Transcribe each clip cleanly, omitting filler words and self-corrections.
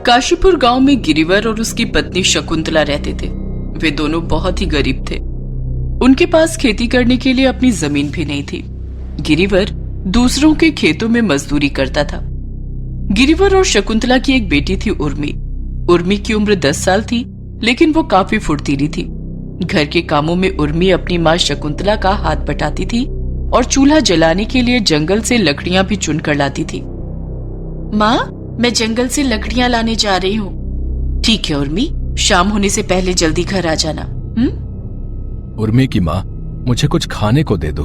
काशीपुर गांव में गिरिवर और उसकी पत्नी शकुंतला रहते थे। वे दोनों बहुत ही गरीब थे। उनके पास खेती करने के लिए अपनी जमीन भी नहीं थी। गिरिवर दूसरों के खेतों में मजदूरी करता था। गिरिवर और शकुंतला की एक बेटी थी उर्मी। उर्मी की उम्र 10 साल थी, लेकिन वो काफी फुर्तीली थी। घर के कामों में उर्मी अपनी माँ शकुंतला का हाथ बटाती थी और चूल्हा जलाने के लिए जंगल से लकड़ियां भी चुनकर लाती थी। माँ, मैं जंगल से लकड़ियां लाने जा रही हूँ। ठीक है उर्मी, शाम होने से पहले जल्दी घर आ जाना। उर्मी की माँ, मुझे कुछ खाने को दे दो।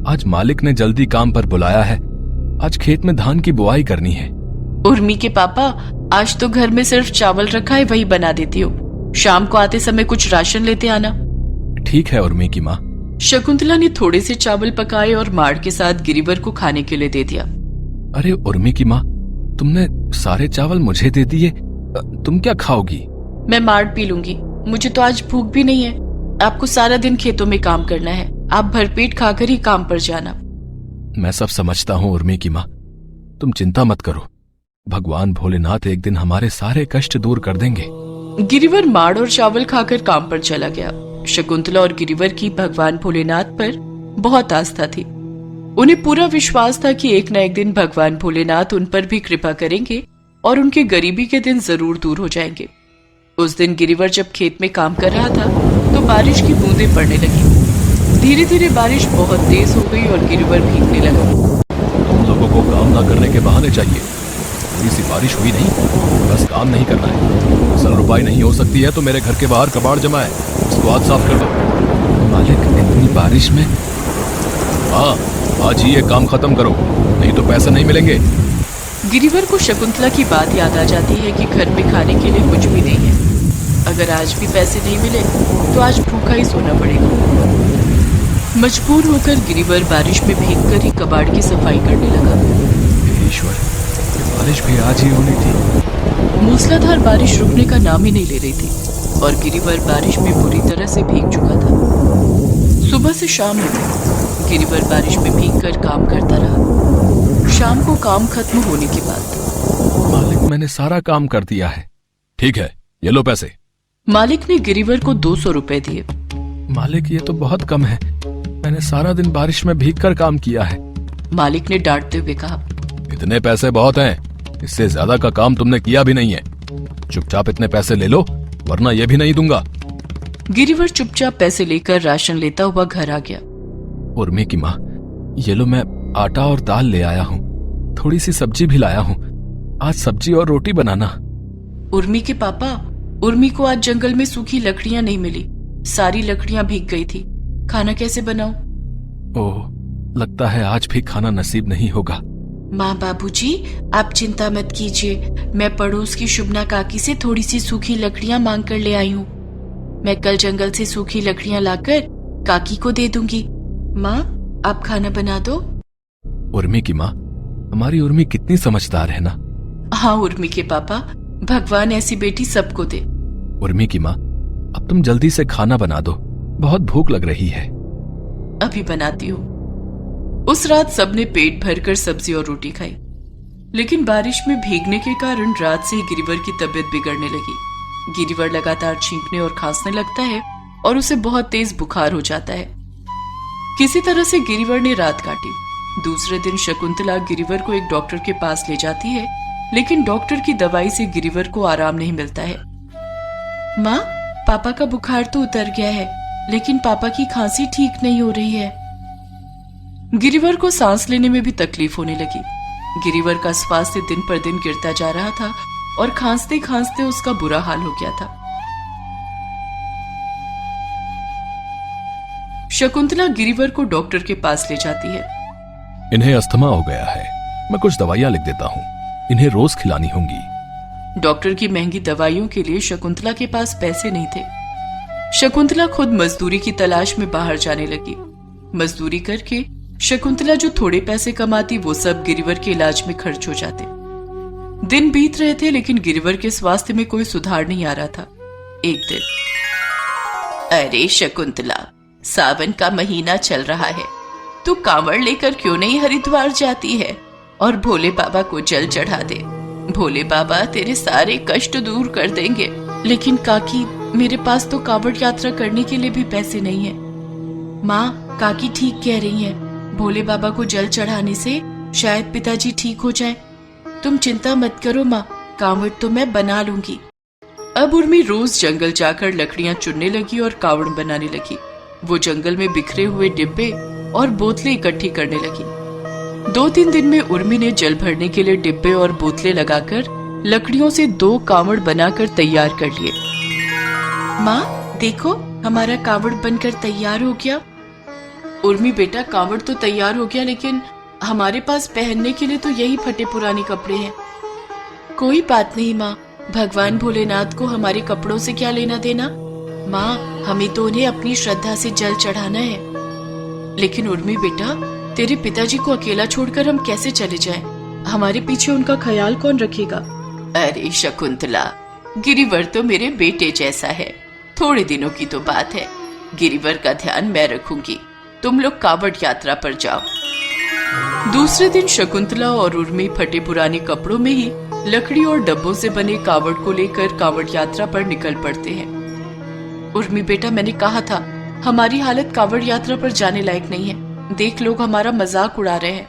आज मालिक ने जल्दी काम पर बुलाया है। आज खेत में धान की बुआई करनी है। उर्मी के पापा, आज तो घर में सिर्फ चावल रखा है, वही बना देती हूँ। शाम को आते समय कुछ राशन लेते आना। ठीक है उर्मी की माँ। शकुंतला ने थोड़े से चावल पकाए और माड़ के साथ गिरिवर को खाने के लिए दे दिया। अरे उर्मी की माँ, तुमने सारे चावल मुझे दे दिए। तुम क्या खाओगी? मैं माड़ पी लूंगी। मुझे तो आज भूख भी नहीं है। आपको सारा दिन खेतों में काम करना है। आप भरपेट खाकर ही काम पर जाना। मैं सब समझता हूँ उर्मी की माँ, तुम चिंता मत करो। भगवान भोलेनाथ एक दिन हमारे सारे कष्ट दूर कर देंगे। गिरिवर माड़ और चावल खाकर काम पर चला गया। शकुंतला और गिरिवर की भगवान भोलेनाथ पर बहुत आस्था थी। उन्हें पूरा विश्वास था कि एक न एक दिन भगवान भोलेनाथ उन पर भी कृपा करेंगे और उनके गरीबी के दिन जरूर दूर हो जाएंगे। उस दिन गिरिवर जब खेत में काम कर रहा था तो बारिश की बूंदें पड़ने लगी। धीरे धीरे बारिश बहुत तेज हो गई और गिरिवर भीगने लगा। तुम लोगों को काम ना करने के बहाने चाहिए। थोड़ी सी बारिश हुई नहीं, बस काम नहीं करना है। फसल रुपाई नहीं हो सकती है तो मेरे घर के बाहर कबाड़ जमा है, इसको आज साफ कर दो। मालिक, इतनी बारिश में? हाँ, आज ही ये काम खत्म करो, नहीं तो पैसे नहीं मिलेंगे। गिरिवर को शकुंतला की बात याद आ जाती है कि घर में खाने के लिए कुछ भी नहीं है। अगर आज भी पैसे नहीं मिले तो आज भूखा ही सोना पड़ेगा। मजबूर होकर गिरिवर बारिश में भीगकर ही कबाड़ की सफाई करने लगा। ईश्वर, बारिश भी आज ही होनी थी। मूसलाधार बारिश रुकने का नाम ही नहीं ले रही थी और गिरिवर बारिश में बुरी तरह से भीग चुका था। सुबह से शाम हो गई। गिरिवर बारिश में भीगकर काम करता रहा। शाम को काम खत्म होने के बाद मालिक, मैंने सारा काम कर दिया है। ठीक है, ये लो पैसे। मालिक ने गिरिवर को 200 रुपए दिए। मालिक, ये तो बहुत कम है। मैंने सारा दिन बारिश में भीगकर काम किया है। मालिक ने डांटते हुए कहा, इतने पैसे बहुत हैं, इससे ज्यादा का काम तुमने किया भी नहीं है। चुपचाप इतने पैसे ले लो, वरना ये भी नहीं दूंगा। गिरिवर चुपचाप पैसे लेकर राशन लेता हुआ घर आ गया। उर्मी की माँ, ये लो, मैं आटा और दाल ले आया हूँ। थोड़ी सी सब्जी भी लाया हूँ। आज सब्जी और रोटी बनाना। उर्मी के पापा, उर्मी को आज जंगल में सूखी लकड़ियां नहीं मिली। सारी लकड़ियां भीग गई थी। खाना कैसे बनाऊं? ओह, लगता है आज भी खाना नसीब नहीं होगा। माँ, बाबूजी, आप चिंता मत कीजिए। मैं पड़ोस की शुभना काकी से थोड़ी सी सूखी लकड़ियां मांग कर ले आई हूँ। मैं कल जंगल से सूखी लकड़ियां लाकर काकी को दे दूंगी। माँ, आप खाना बना दो। उर्मी की माँ, हमारी उर्मी कितनी समझदार है ना। हाँ उर्मी के पापा, भगवान ऐसी बेटी सबको दे। उर्मी की माँ, अब तुम जल्दी से खाना बना दो, बहुत भूख लग रही है। अभी बनाती हूँ। उस रात सबने पेट भरकर सब्जी और रोटी खाई, लेकिन बारिश में भीगने के कारण रात से ही गिरिवर की तबीयत बिगड़ने लगी। गिरिवर लगातार छींकने और खांसने लगता है और उसे बहुत तेज बुखार हो जाता है। किसी तरह से गिरिवर ने रात काटी। दूसरे दिन शकुंतला गिरिवर को एक डॉक्टर के पास ले जाती है, लेकिन डॉक्टर की दवाई से गिरिवर को आराम नहीं मिलता है। माँ, पापा का बुखार तो उतर गया है, लेकिन पापा की खांसी ठीक नहीं हो रही है। गिरिवर को सांस लेने में भी तकलीफ होने लगी। गिरिवर का स्वास्थ्य दिन पर दिन गिरता जा रहा था और खांसते खांसते उसका बुरा हाल हो गया था। शकुंतला गिरिवर को डॉक्टर के पास ले जाती है। इन्हें अस्थमा हो गया है, मैं कुछ दवाइयां लिख देता हूँ, इन्हें रोज खिलानी होंगी। डॉक्टर की महंगी दवाइयों के लिए शकुंतला के पास पैसे नहीं थे। शकुंतला खुद मजदूरी की तलाश में बाहर जाने लगी। मजदूरी करके शकुंतला जो थोड़े पैसे कमाती वो सब गिरिवर के इलाज में खर्च हो जाते। दिन बीत रहे थे, लेकिन गिरिवर के स्वास्थ्य में कोई सुधार नहीं आ रहा था। एक दिन, अरे शकुंतला, सावन का महीना चल रहा है, तू कांवड़ लेकर क्यों नहीं हरिद्वार जाती है और भोले बाबा को जल चढ़ा दे। भोले बाबा तेरे सारे कष्ट दूर कर देंगे। लेकिन काकी, मेरे पास तो कावड़ यात्रा करने के लिए भी पैसे नहीं है। माँ, काकी ठीक कह रही हैं। भोले बाबा को जल चढ़ाने से शायद पिताजी ठीक हो जाएं। तुम चिंता मत करो माँ, कावड़ तो मैं बना लूंगी। अब उर्मी रोज जंगल जाकर लकड़ियां चुनने लगी और कावड़ बनाने लगी। वो जंगल में बिखरे हुए डिब्बे और बोतलें इकट्ठी करने लगी। 2-3 दिन में उर्मी ने जल भरने के लिए डिब्बे और बोतलें लगाकर लकड़ियों से 2 कावड़ बनाकर तैयार कर लिए। माँ देखो, हमारा कावड़ बनकर तैयार हो गया। उर्मी बेटा, कावड़ तो तैयार हो गया, लेकिन हमारे पास पहनने के लिए तो यही फटे पुराने कपड़े हैं। कोई बात नहीं माँ, भगवान भोलेनाथ को हमारे कपड़ों से क्या लेना देना। माँ, हमें तो उन्हें अपनी श्रद्धा से जल चढ़ाना है। लेकिन उर्मी बेटा, तेरे पिताजी को अकेला छोड़कर हम कैसे चले जाएं? हमारे पीछे उनका ख्याल कौन रखेगा? अरे शकुंतला, गिरिवर तो मेरे बेटे जैसा है। थोड़े दिनों की तो बात है, गिरिवर का ध्यान मैं रखूंगी। तुम लोग कावड़ यात्रा पर जाओ। दूसरे दिन शकुंतला और उर्मी फटे पुराने कपड़ों में ही लकड़ी और डब्बों से बने कावड़ को लेकर कावड़ यात्रा पर निकल पड़ते हैं। उर्मी बेटा, मैंने कहा था हमारी हालत कावड़ यात्रा पर जाने लायक नहीं है। देख, लोग हमारा मजाक उड़ा रहे हैं।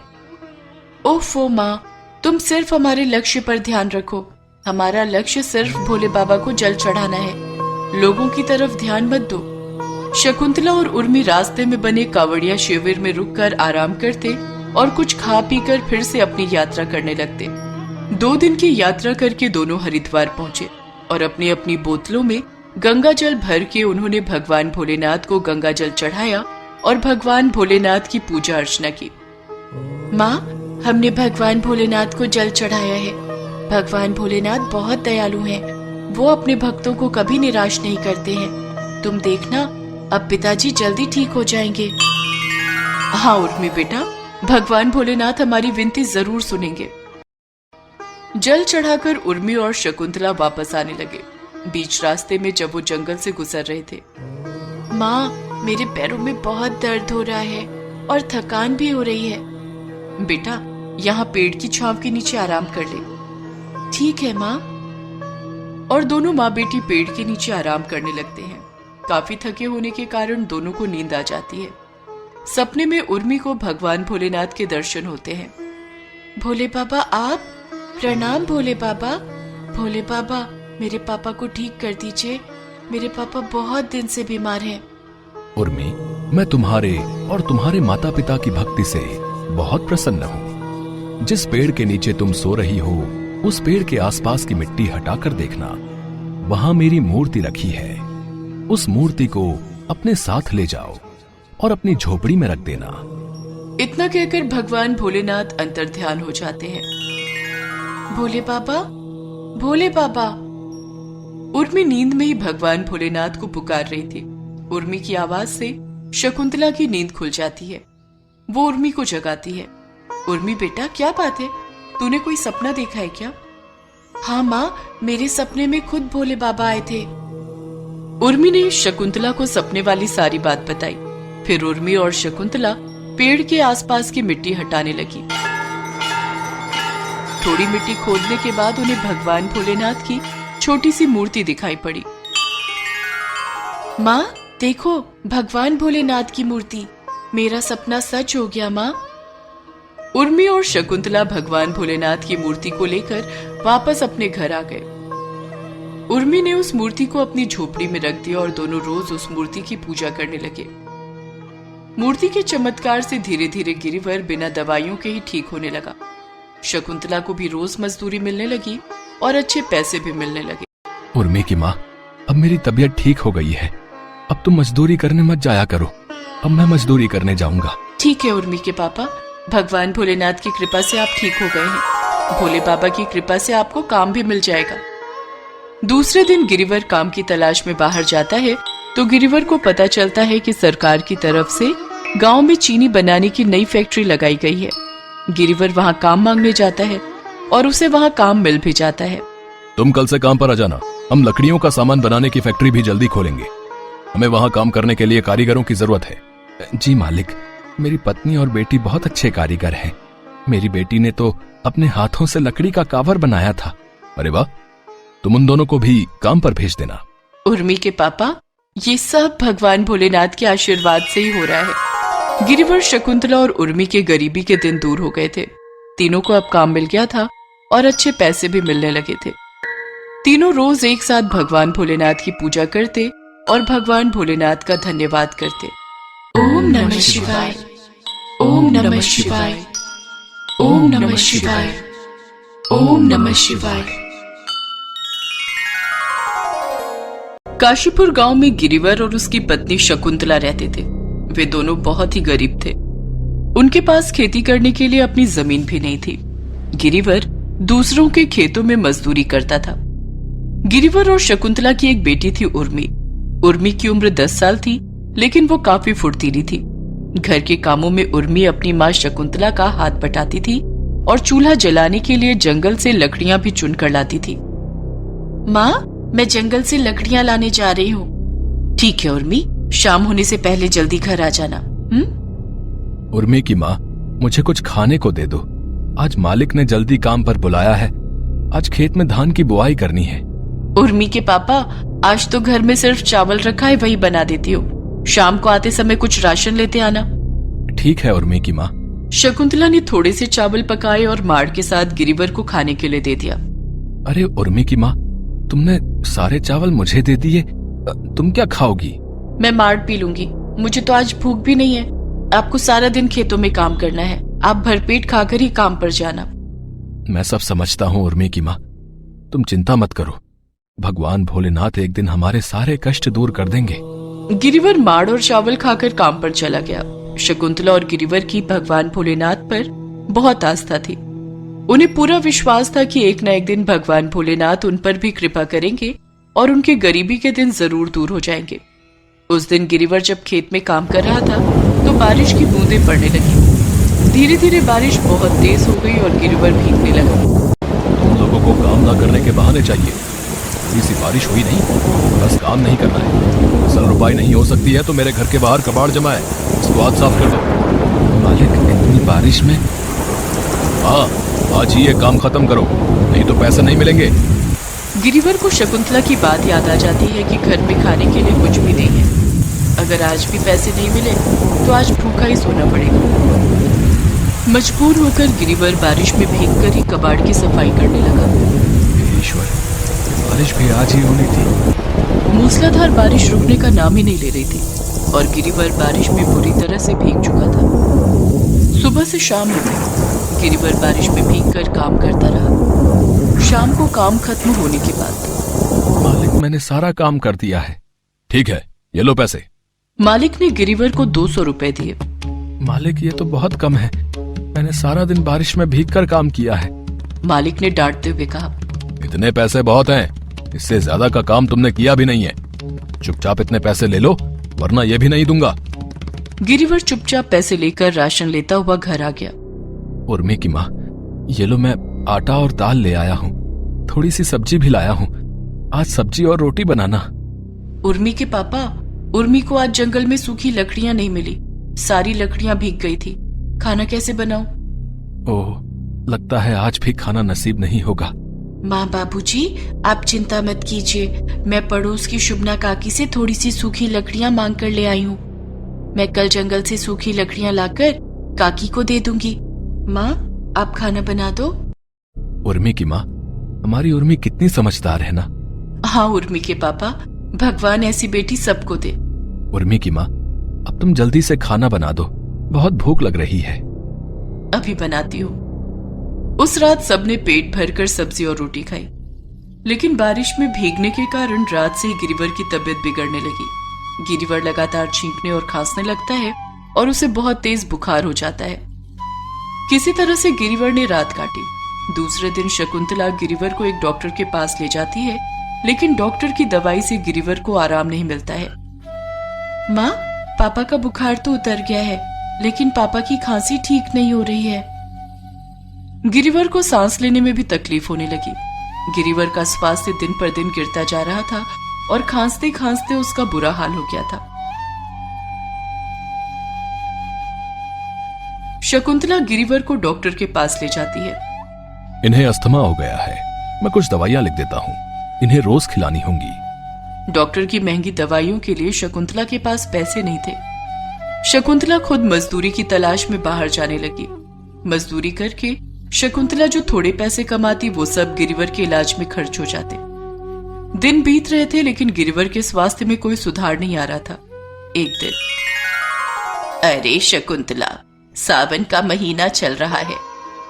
ओफो माँ, तुम सिर्फ हमारे लक्ष्य पर ध्यान रखो। हमारा लक्ष्य सिर्फ भोले बाबा को जल चढ़ाना है। लोगों की तरफ ध्यान मत दो। शकुंतला और उर्मी रास्ते में बने कावड़िया शिविर में रुककर आराम करते और कुछ खा पीकर फिर से अपनी यात्रा करने लगते। 2 दिन की यात्रा करके दोनों हरिद्वार पहुंचे और अपनी अपनी बोतलों में गंगा जल भर के उन्होंने भगवान भोलेनाथ को गंगा जल चढ़ाया और भगवान भोलेनाथ की पूजा अर्चना की। माँ, हमने भगवान भोलेनाथ को जल चढ़ाया है। भगवान भोलेनाथ बहुत दयालु हैं। वो अपने भक्तों को कभी निराश नहीं करते हैं। तुम देखना, अब पिताजी जल्दी ठीक हो जाएंगे। हाँ उर्मी बेटा, भगवान भोलेनाथ हमारी विनती जरूर सुनेंगे। जल चढ़ाकर उर्मी और शकुंतला वापस आने लगे। बीच रास्ते में जब वो जंगल से गुजर रहे थे, माँ, मेरे पैरों में बहुत दर्द हो रहा है और थकान भी हो रही है। बेटा, यहाँ पेड़ की छांव के नीचे आराम कर ले। ठीक है माँ। और दोनों माँ बेटी पेड़ के नीचे आराम करने लगते हैं। काफी थके होने के कारण दोनों को नींद आ जाती है। सपने में उर्मी को भगवान भोलेनाथ के दर्शन होते हैं। भोले बाबा आप? प्रणाम भोले बाबा। भोले बाबा, मेरे पापा को ठीक कर दीजिए। मेरे पापा बहुत दिन से बीमार हैं। उर्मी, मैं तुम्हारे और तुम्हारे माता पिता की भक्ति से बहुत प्रसन्न हूँ। जिस पेड़ के नीचे तुम सो रही हो, उस पेड़ के आसपास की मिट्टी हटाकर देखना। वहां मेरी मूर्ति रखी है। उस मूर्ति को अपने साथ ले जाओ और अपनी झोपड़ी में रख देना। इतना कहकर भगवान भोलेनाथ अंतर्ध्यान हो जाते हैं। भोले बाबा, भोले बाबा। उर्मी नींद में ही भगवान भोलेनाथ को पुकार रही थी। उर्मी की आवाज से शकुंतला की नींद खुल जाती है। वो उर्मी को जगाती है। उर्मी बेटा, क्या बात है? तूने कोई सपना देखा है क्या? हाँ माँ, मेरे सपने में खुद भोले बाबा आए थे। उर्मी ने शकुंतला को सपने वाली सारी बात बताई। फिर उर्मी और शकुंतला पेड़ के आसपास की मिट्टी हटाने लगी। थोड़ी मिट्टी खोदने के बाद उन्हें भगवान भोलेनाथ की छोटी सी मूर्ति दिखाई पड़ी। माँ देखो, भगवान भोलेनाथ की मूर्ति। मेरा सपना सच हो गया माँ। उर्मी और शकुंतला भगवान भोलेनाथ की मूर्ति को लेकर वापस अपने घर आ गए। उर्मी ने उस मूर्ति को अपनी झोपड़ी में रख दिया और दोनों रोज उस मूर्ति की पूजा करने लगे। मूर्ति के चमत्कार से धीरे धीरे गिरिवर बिना दवाइयों के ही ठीक होने लगा। शकुंतला को भी रोज मजदूरी मिलने लगी और अच्छे पैसे भी मिलने लगे। उर्मी की माँ, अब मेरी तबीयत ठीक हो गई है। अब तुम मजदूरी करने मत जाया करो। अब मैं मजदूरी करने जाऊंगा। ठीक है उर्मी के पापा, भगवान भोलेनाथ की कृपा से आप ठीक हो गए हैं। भोले बाबा की कृपा से आपको काम भी मिल जाएगा। दूसरे दिन गिरिवर काम की तलाश में बाहर जाता है तो गिरिवर को पता चलता है कि सरकार की तरफ से गांव में चीनी बनाने की नई फैक्ट्री लगाई गई है। गिरिवर वहां काम मांगने जाता है और उसे वहां काम मिल भी जाता है। तुम कल से काम पर आ जाना। हम लकड़ियों का सामान बनाने की फैक्ट्री भी जल्दी खोलेंगे। हमें वहां काम करने के लिए कारीगरों की जरूरत है। जी मालिक, मेरी पत्नी और बेटी बहुत अच्छे कारीगर हैं। मेरी बेटी ने तो अपने हाथों से लकड़ी का कावर बनाया था। अरे वाह, तुम उन दोनों को भी काम पर भेज देना। उर्मी के पापा, ये सब भगवान भोलेनाथ के आशीर्वाद से ही हो रहा है। गिरिवर, शकुंतला और उर्मी के गरीबी के दिन दूर हो गए थे। तीनों को अब काम मिल गया था और अच्छे पैसे भी मिलने लगे थे। तीनों रोज एक साथ भगवान भोलेनाथ की पूजा करते और भगवान भोलेनाथ का धन्यवाद करते। ओम नमः शिवाय, ओम नमः शिवाय, ओम नमः शिवाय, ओम नमः शिवाय। काशीपुर गांव में गिरिवर और उसकी पत्नी शकुंतला रहते थे। वे दोनों बहुत ही गरीब थे। उनके पास खेती करने के लिए अपनी जमीन भी नहीं थी। गिरिवर दूसरों के खेतों में मजदूरी करता था। गिरिवर और शकुंतला की एक बेटी थी, उर्मी। उर्मी की उम्र 10 साल थी, लेकिन वो काफी फुर्तीली थी। घर के कामों में उर्मी अपनी माँ शकुंतला का हाथ बटाती थी और चूल्हा जलाने के लिए जंगल से लकड़ियां भी चुनकर लाती थी। माँ, मैं जंगल से लकड़ियां लाने जा रही हूँ। ठीक है उर्मी, शाम होने से पहले जल्दी घर आ जाना। उर्मी की माँ, मुझे कुछ खाने को दे दो। आज मालिक ने जल्दी काम पर बुलाया है। आज खेत में धान की बुआई करनी है। उर्मी के पापा, आज तो घर में सिर्फ चावल रखा है, वही बना देती हूँ। शाम को आते समय कुछ राशन लेते आना। ठीक है उर्मी की माँ। शकुंतला ने थोड़े से चावल पकाए और माड़ के साथ गिरिवर को खाने के लिए दे दिया। अरे उर्मी की माँ, तुमने सारे चावल मुझे दे दिए। तुम क्या खाओगी? मैं माड़ पी लूंगी। मुझे तो आज भूख भी नहीं है। आपको सारा दिन खेतों में काम करना है। आप भरपेट खाकर ही काम पर जाना। मैं सब समझता हूँ उर्मी की माँ, तुम चिंता मत करो। भगवान भोलेनाथ एक दिन हमारे सारे कष्ट दूर कर देंगे। गिरिवर माड़ और चावल खाकर काम पर चला गया। शकुंतला और गिरिवर की भगवान भोलेनाथ पर बहुत आस्था थी। उन्हें पूरा विश्वास था कि एक न एक दिन भगवान भोलेनाथ उन पर भी कृपा करेंगे और उनके गरीबी के दिन जरूर दूर हो जाएंगे। उस दिन गिरिवर जब खेत में काम कर रहा था तो बारिश की बूंदें पड़ने लगी। धीरे धीरे बारिश बहुत तेज हो गई और गिरिवर भीगने लगा। तुम लोगों को काम ना करने के बहाने चाहिए। थोड़ी सी बारिश हुई नहीं, बस काम नहीं करना है। फसल रुपाई नहीं हो सकती है तो मेरे घर के बाहर कबाड़ जमा है, इसको आज साफ कर दो। मालिक, इतनी बारिश में? हाँ, आज ही ये काम खत्म करो, नहीं तो पैसे नहीं मिलेंगे। गिरिवर को शकुंतला की बात याद आ जाती है कि घर में खाने के लिए कुछ भी नहीं है। अगर आज भी पैसे नहीं मिले तो आज भूखा ही सोना पड़ेगा। मजबूर होकर गिरिवर बारिश में भीगकर ही कबाड़ की सफाई करने लगा। ईश्वर, बारिश भी आज ही होनी थी। मूसलाधार बारिश रुकने का नाम ही नहीं ले रही थी और गिरिवर बारिश में बुरी तरह से भीग चुका था। सुबह से शाम हो गई। गिरिवर बारिश में भीगकर काम करता रहा। शाम को काम खत्म होने के बाद मालिक, मैंने सारा काम कर दिया है। ठीक है, ये लो पैसे। मालिक ने गिरिवर को 200 रुपए दिए। मालिक, ये तो बहुत कम है। मैंने सारा दिन बारिश में भीगकर काम किया है। मालिक ने डांटते हुए कहा, इतने पैसे बहुत हैं, इससे ज्यादा का काम तुमने किया भी नहीं है। चुपचाप इतने पैसे ले लो, वरना ये भी नहीं दूंगा। गिरिवर चुपचाप पैसे लेकर राशन लेता हुआ घर आ गया। उर्मी की माँ, ये लो, मैं आटा और दाल ले आया हूँ। थोड़ी सी सब्जी भी लाया हूँ। आज सब्जी और रोटी बनाना। उर्मी के पापा, उर्मी को आज जंगल में सूखी लकड़ियां नहीं मिली। सारी लकड़ियां भीग गई थी। खाना कैसे बनाऊं? ओह, लगता है आज भी खाना नसीब नहीं होगा। माँ, बाबूजी, आप चिंता मत कीजिए। मैं पड़ोस की शुभना काकी से थोड़ी सी सूखी लकड़ियां मांग कर ले आई हूँ। मैं कल जंगल से सूखी लकड़ियां लाकर काकी को दे दूंगी। माँ, आप खाना बना दो। उर्मी की माँ, हमारी उर्मी कितनी समझदार है ना। हाँ उर्मी के पापा, भगवान ऐसी बेटी सबको दे। उर्मी की माँ, अब तुम जल्दी से खाना बना दो, बहुत भूख लग रही है। अभी बनाती हूँ। उस रात सबने पेट भरकर सब्जी और रोटी खाई, लेकिन बारिश में भीगने के कारण रात से ही गिरिवर की तबीयत बिगड़ने लगी। गिरिवर लगातार छींकने और खांसने लगता है और उसे बहुत तेज बुखार हो जाता है। किसी तरह से गिरिवर ने रात काटी। दूसरे दिन शकुंतला गिरिवर को एक डॉक्टर के पास ले जाती है, लेकिन डॉक्टर की दवाई से गिरिवर को आराम नहीं मिलता है। माँ, पापा का बुखार तो उतर गया है, लेकिन पापा की खांसी ठीक नहीं हो रही है। गिरिवर को सांस लेने में भी तकलीफ होने लगी। गिरिवर का स्वास्थ्य दिन पर दिन गिरता जा रहा था और खांसते खांसते उसका बुरा हाल हो गया था। शकुंतला गिरिवर को डॉक्टर के पास ले जाती है। इन्हें अस्थमा हो गया है, मैं कुछ दवाइयां लिख देता हूँ, इन्हें रोज खिलानी होंगी। डॉक्टर की महंगी दवाइयों के लिए शकुंतला के पास पैसे नहीं थे। शकुंतला खुद मजदूरी की तलाश में बाहर जाने लगी। मजदूरी करके शकुंतला जो थोड़े पैसे कमाती वो सब गिरिवर के इलाज में खर्च हो जाते। दिन बीत रहे थे लेकिन गिरिवर के स्वास्थ्य में कोई सुधार नहीं आ रहा था। एक दिन, अरे शकुंतला, सावन का महीना चल रहा है,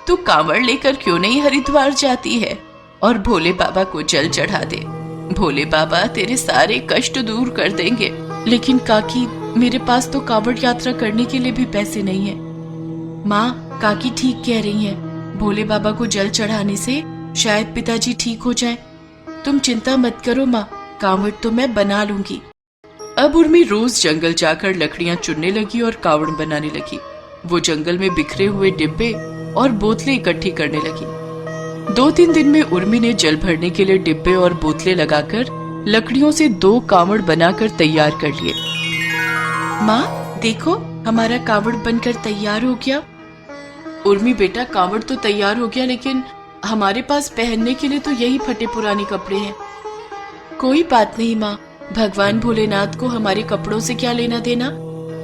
तू कांवड़ लेकर क्यों नहीं हरिद्वार जाती है और भोले बाबा को जल चढ़ा दे। भोले बाबा तेरे सारे कष्ट दूर कर देंगे। लेकिन काकी, मेरे पास तो कांवड़ यात्रा करने के लिए भी पैसे नहीं है। माँ, काकी ठीक कह रही हैं, भोले बाबा को जल चढ़ाने से शायद पिताजी ठीक हो जाएं। तुम चिंता मत करो माँ, कांवड़ तो मैं बना लूंगी। अब उर्मी रोज जंगल जाकर लकड़ियां चुनने लगी और कांवड़ बनाने लगी। वो जंगल में बिखरे हुए डिब्बे और बोतलें इकट्ठी करने लगी। 2-3 दिन में उर्मी ने जल भरने के लिए डिब्बे और बोतलें लगाकर लकड़ियों से 2 कांवड़ बनाकर तैयार कर लिए। माँ देखो, हमारा कांवड़ बनकर तैयार हो गया। उर्मी बेटा, कांवड़ तो तैयार हो गया, लेकिन हमारे पास पहनने के लिए तो यही फटे पुराने कपड़े हैं। कोई बात नहीं माँ, भगवान भोलेनाथ को हमारे कपड़ों से क्या लेना देना।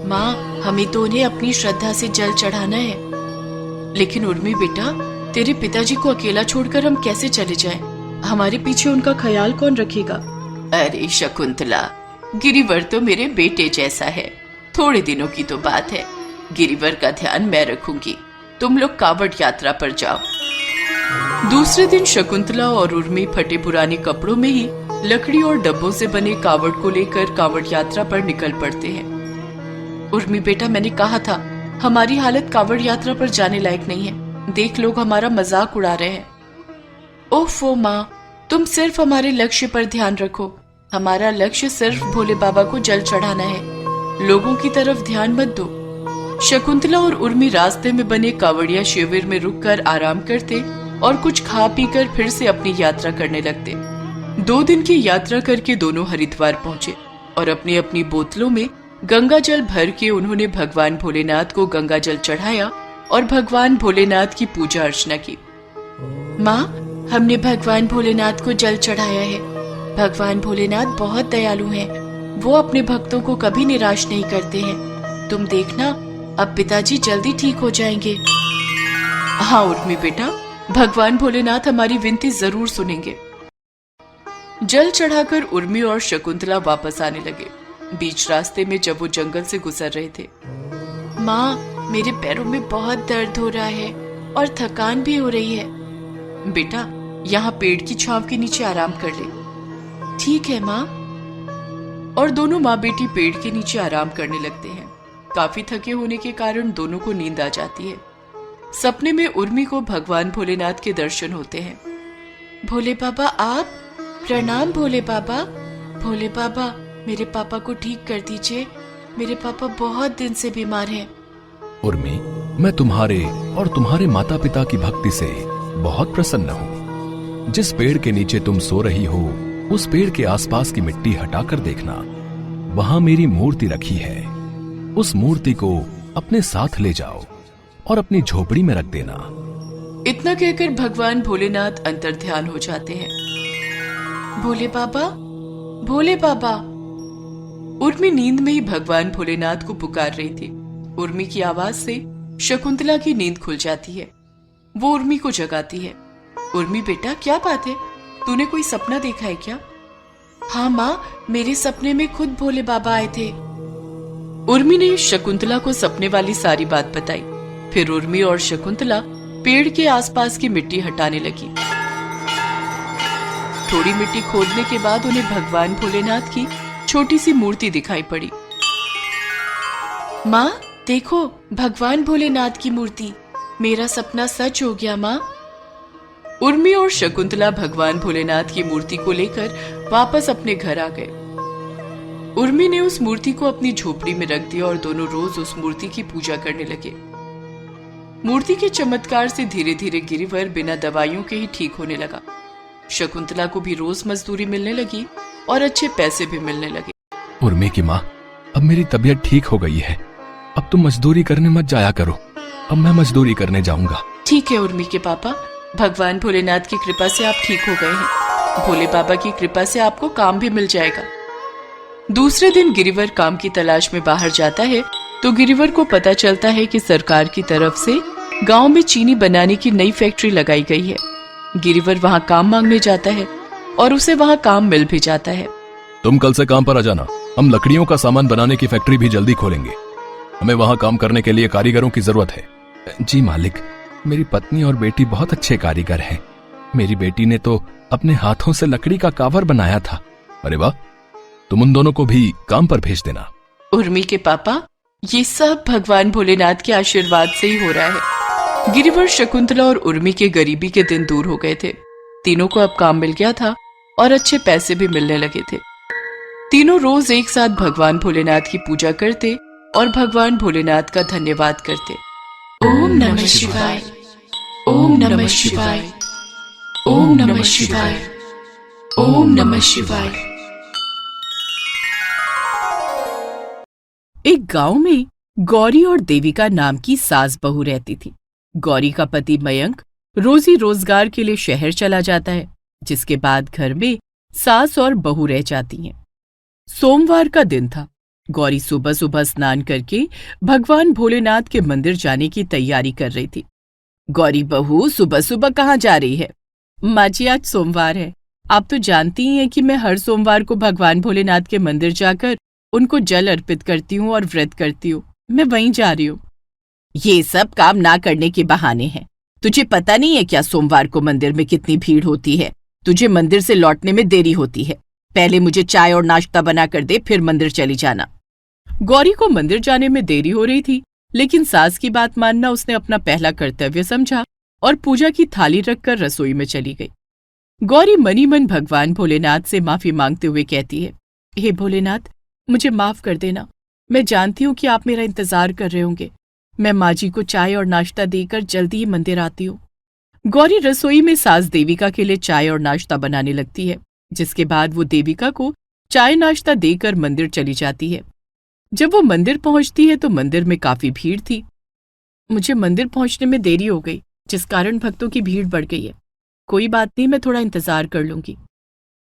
माँ, हमें तो उन्हें अपनी श्रद्धा से जल चढ़ाना है। लेकिन उर्मी बेटा, तेरे पिताजी को अकेला छोड़कर हम कैसे चले जाएं? हमारे पीछे उनका ख्याल कौन रखेगा? अरे शकुंतला, गिरिवर तो मेरे बेटे जैसा है, थोड़े दिनों की तो बात है। गिरिवर का ध्यान मैं रखूंगी, तुम लोग कांवड़ यात्रा पर जाओ। दूसरे दिन शकुंतला और उर्मी फटे पुराने कपड़ों में ही लकड़ी और डब्बों से बने कांवड़ को लेकर कांवड़ यात्रा पर निकल पड़ते हैं। उर्मी बेटा, मैंने कहा था हमारी हालत कांवड़ यात्रा पर जाने लायक नहीं है। देख, लोग हमारा मजाक उड़ा रहे हैं। ओफो माँ, तुम सिर्फ हमारे लक्ष्य पर ध्यान रखो। हमारा लक्ष्य सिर्फ भोले बाबा को जल चढ़ाना है, लोगों की तरफ ध्यान मत दो। शकुंतला और उर्मी रास्ते में बने कांवड़िया शिविर में रुककर आराम करते और कुछ खा पीकर फिर से अपनी यात्रा करने लगते। 2 दिन की यात्रा करके दोनों हरिद्वार पहुंचे और अपनी अपनी बोतलों में गंगा जल भर के उन्होंने भगवान भोलेनाथ को गंगा जल चढ़ाया और भगवान भोलेनाथ की पूजा अर्चना की। माँ, हमने भगवान भोलेनाथ को जल चढ़ाया है। भगवान भोलेनाथ बहुत दयालु हैं, वो अपने भक्तों को कभी निराश नहीं करते हैं। तुम देखना, अब पिताजी जल्दी ठीक हो जाएंगे। हाँ उर्मी बेटा, भगवान भोलेनाथ हमारी विनती जरूर सुनेंगे। जल चढ़ाकर उर्मी और शकुंतला वापस आने लगे। बीच रास्ते में जब वो जंगल से गुजर रहे थे, माँ, मेरे पैरों में बहुत दर्द हो रहा है और थकान भी हो रही है। बेटा, यहाँ पेड़ की छांव के नीचे आराम कर ले। ठीक है माँ। और दोनों माँ बेटी पेड़ के नीचे आराम करने लगते हैं। काफी थके होने के कारण दोनों को नींद आ जाती है। सपने में उर्मी को भगवान भोलेनाथ के दर्शन होते हैं। भोले बाबा आप, प्रणाम भोले बाबा। भोले बाबा, मेरे पापा को ठीक कर दीजिए, मेरे पापा बहुत दिन से बीमार हैं। उर्मी, मैं तुम्हारे और तुम्हारे माता पिता की भक्ति से बहुत प्रसन्न हूँ। जिस पेड़ के नीचे तुम सो रही हो, उस पेड़ के आसपास की मिट्टी हटाकर देखना, वहां मेरी मूर्ति रखी है। उस मूर्ति को अपने साथ ले जाओ और अपनी झोपड़ी में रख देना। इतना कहकर भगवान भोलेनाथ अंतर्ध्यान हो जाते हैं। भोले बाबा, भोले बाबा। उर्मी नींद में ही भगवान भोलेनाथ को पुकार रही थी। उर्मी की आवाज से शकुंतला की नींद खुल जाती है। वो उर्मी को जगाती है। उर्मी बेटा, क्या बात है, तूने कोई सपना देखा है क्या? हाँ माँ, मेरे सपने में खुद भोले बाबा आए थे। उर्मी ने शकुंतला को सपने वाली सारी बात बताई। फिर उर्मी और शकुंतला पेड़ के आसपास की मिट्टी हटाने लगी। थोड़ी मिट्टी खोदने के बाद उन्हें भगवान भोलेनाथ की छोटी सी मूर्ति दिखाई पड़ी। माँ देखो, भगवान भोलेनाथ की मूर्ति। मेरा सपना सच हो गया माँ। उर्मी और शकुंतला भगवान भोलेनाथ की मूर्ति को लेकर वापस अपने घर आ गए। उर्मी ने उस मूर्ति को अपनी झोपड़ी में रख दिया और दोनों रोज उस मूर्ति की पूजा करने लगे। मूर्ति के चमत्कार से धीरे धीरे गिरिवर बिना दवाइयों के ही ठीक होने लगा। शकुंतला को भी रोज मजदूरी मिलने लगी और अच्छे पैसे भी मिलने लगे। उर्मी की माँ, अब मेरी तबीयत ठीक हो गई है। अब तुम मजदूरी करने मत जाया करो। अब मैं मजदूरी करने जाऊंगा। ठीक है उर्मी के पापा, भगवान भोलेनाथ की कृपा से आप ठीक हो गए हैं। भोले बाबा की कृपा से आपको काम भी मिल जाएगा। दूसरे दिन गिरिवर काम की तलाश में बाहर जाता है तो गिरिवर को पता चलता है कि सरकार की तरफ से गांव में चीनी बनाने की नई फैक्ट्री लगाई गई है। गिरिवर वहां काम मांगने जाता है और उसे वहां काम मिल भी जाता है। तुम कल से काम पर आ जाना, हम लकड़ियों का सामान बनाने की फैक्ट्री भी जल्दी खोलेंगे। हमें वहां काम करने के लिए कारीगरों की जरूरत है। जी मालिक, मेरी पत्नी और बेटी बहुत अच्छे कारीगर हैं। मेरी बेटी ने तो अपने हाथों से लकड़ी का कावर बनाया था। अरे वाह, तुम उन दोनों को भी काम पर भेज देना। उर्मी के पापा, ये सब भगवान भोलेनाथ के आशीर्वाद से ही हो रहा है। गिरिवर, शकुंतला और उर्मी के गरीबी के दिन दूर हो गए थे। तीनों को अब काम मिल गया था और अच्छे पैसे भी मिलने लगे थे। तीनों रोज एक साथ भगवान भोलेनाथ की पूजा करते और भगवान भोलेनाथ का धन्यवाद करते। ओम नमः शिवाय, ओम नमः शिवाय, ओम नमः शिवाय, ओम नमः शिवाय। एक गांव में गौरी और देविका नाम की सास बहू रहती थी। गौरी का पति मयंक रोजी रोजगार के लिए शहर चला जाता है, जिसके बाद घर में सास और बहू रह जाती हैं। सोमवार का दिन था। गौरी सुबह सुबह स्नान करके भगवान भोलेनाथ के मंदिर जाने की तैयारी कर रही थी। गौरी बहू, सुबह सुबह कहाँ जा रही है? माँ जी, आज सोमवार है। आप तो जानती ही हैं कि मैं हर सोमवार को भगवान भोलेनाथ के मंदिर जाकर उनको जल अर्पित करती हूँ और व्रत करती हूँ। मैं वहीं जा रही हूँ। ये सब काम ना करने के बहाने हैं। तुझे पता नहीं है क्या सोमवार को मंदिर में कितनी भीड़ होती है? तुझे मंदिर से लौटने में देरी होती है। पहले मुझे चाय और नाश्ता बना कर दे, फिर मंदिर चली जाना। गौरी को मंदिर जाने में देरी हो रही थी, लेकिन सास की बात मानना उसने अपना पहला कर्तव्य समझा और पूजा की थाली रखकर रसोई में चली गई। गौरी मनी मन भगवान भोलेनाथ से माफी मांगते हुए कहती है, हे भोलेनाथ, मुझे माफ कर देना। मैं जानती हूँ कि आप मेरा इंतजार कर रहे होंगे। मैं माँ जी को चाय और नाश्ता देकर जल्दी ही मंदिर आती हूँ। गौरी रसोई में सास देविका के लिए चाय और नाश्ता बनाने लगती है, जिसके बाद वो देविका को चाय नाश्ता देकर मंदिर चली जाती है। जब वो मंदिर पहुंचती है तो मंदिर में काफी भीड़ थी। मुझे मंदिर पहुंचने में देरी हो गई, जिस कारण भक्तों की भीड़ बढ़ गई है। कोई बात नहीं, मैं थोड़ा इंतजार कर लूंगी।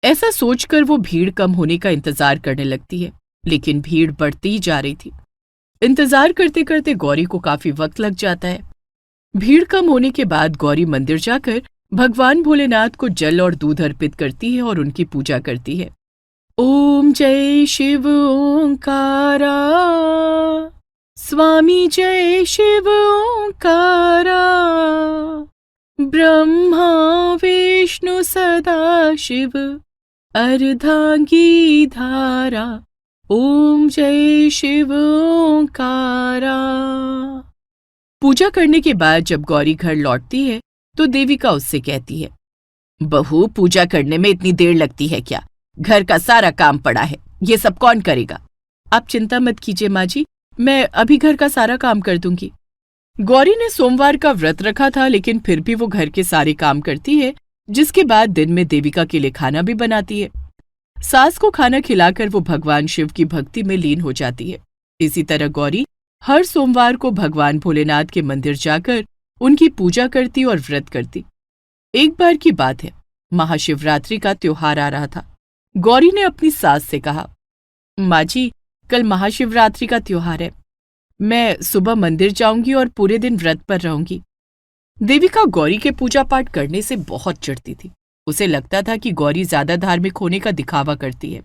ऐसा सोचकर वो भीड़ कम होने का इंतजार करने लगती है, लेकिन भीड़ बढ़ती ही जा रही थी। इंतजार करते करते गौरी को काफी वक्त लग जाता है। भीड़ कम होने के बाद गौरी मंदिर जाकर भगवान भोलेनाथ को जल और दूध अर्पित करती है और उनकी पूजा करती है। ओम जय शिव ओंकारा, स्वामी जय शिव ओंकारा, ब्रह्मा विष्णु सदा शिव, अर्धांगी धारा, ओम जय शिव ओंकारा। पूजा करने के बाद जब गौरी घर लौटती है तो देविका उससे कहती है, बहू, पूजा करने में इतनी देर लगती है क्या? घर का सारा काम पड़ा है, ये सब कौन करेगा? आप चिंता मत कीजिए माँ जी, मैं अभी घर का सारा काम कर दूंगी। गौरी ने सोमवार का व्रत रखा था, लेकिन फिर भी वो घर के सारे काम करती है, जिसके बाद दिन में देविका के लिए खाना भी बनाती है। सास को खाना खिलाकर वो भगवान शिव की भक्ति में लीन हो जाती है। इसी तरह गौरी हर सोमवार को भगवान भोलेनाथ के मंदिर जाकर उनकी पूजा करती और व्रत करती। एक बार की बात है, महाशिवरात्रि का त्योहार आ रहा था। गौरी ने अपनी सास से कहा, माँ जी, कल महाशिवरात्रि का त्योहार है। मैं सुबह मंदिर जाऊंगी और पूरे दिन व्रत पर रहूंगी। देविका गौरी के पूजा पाठ करने से बहुत चिढ़ती थी। उसे लगता था कि गौरी ज्यादा धार्मिक होने का दिखावा करती है।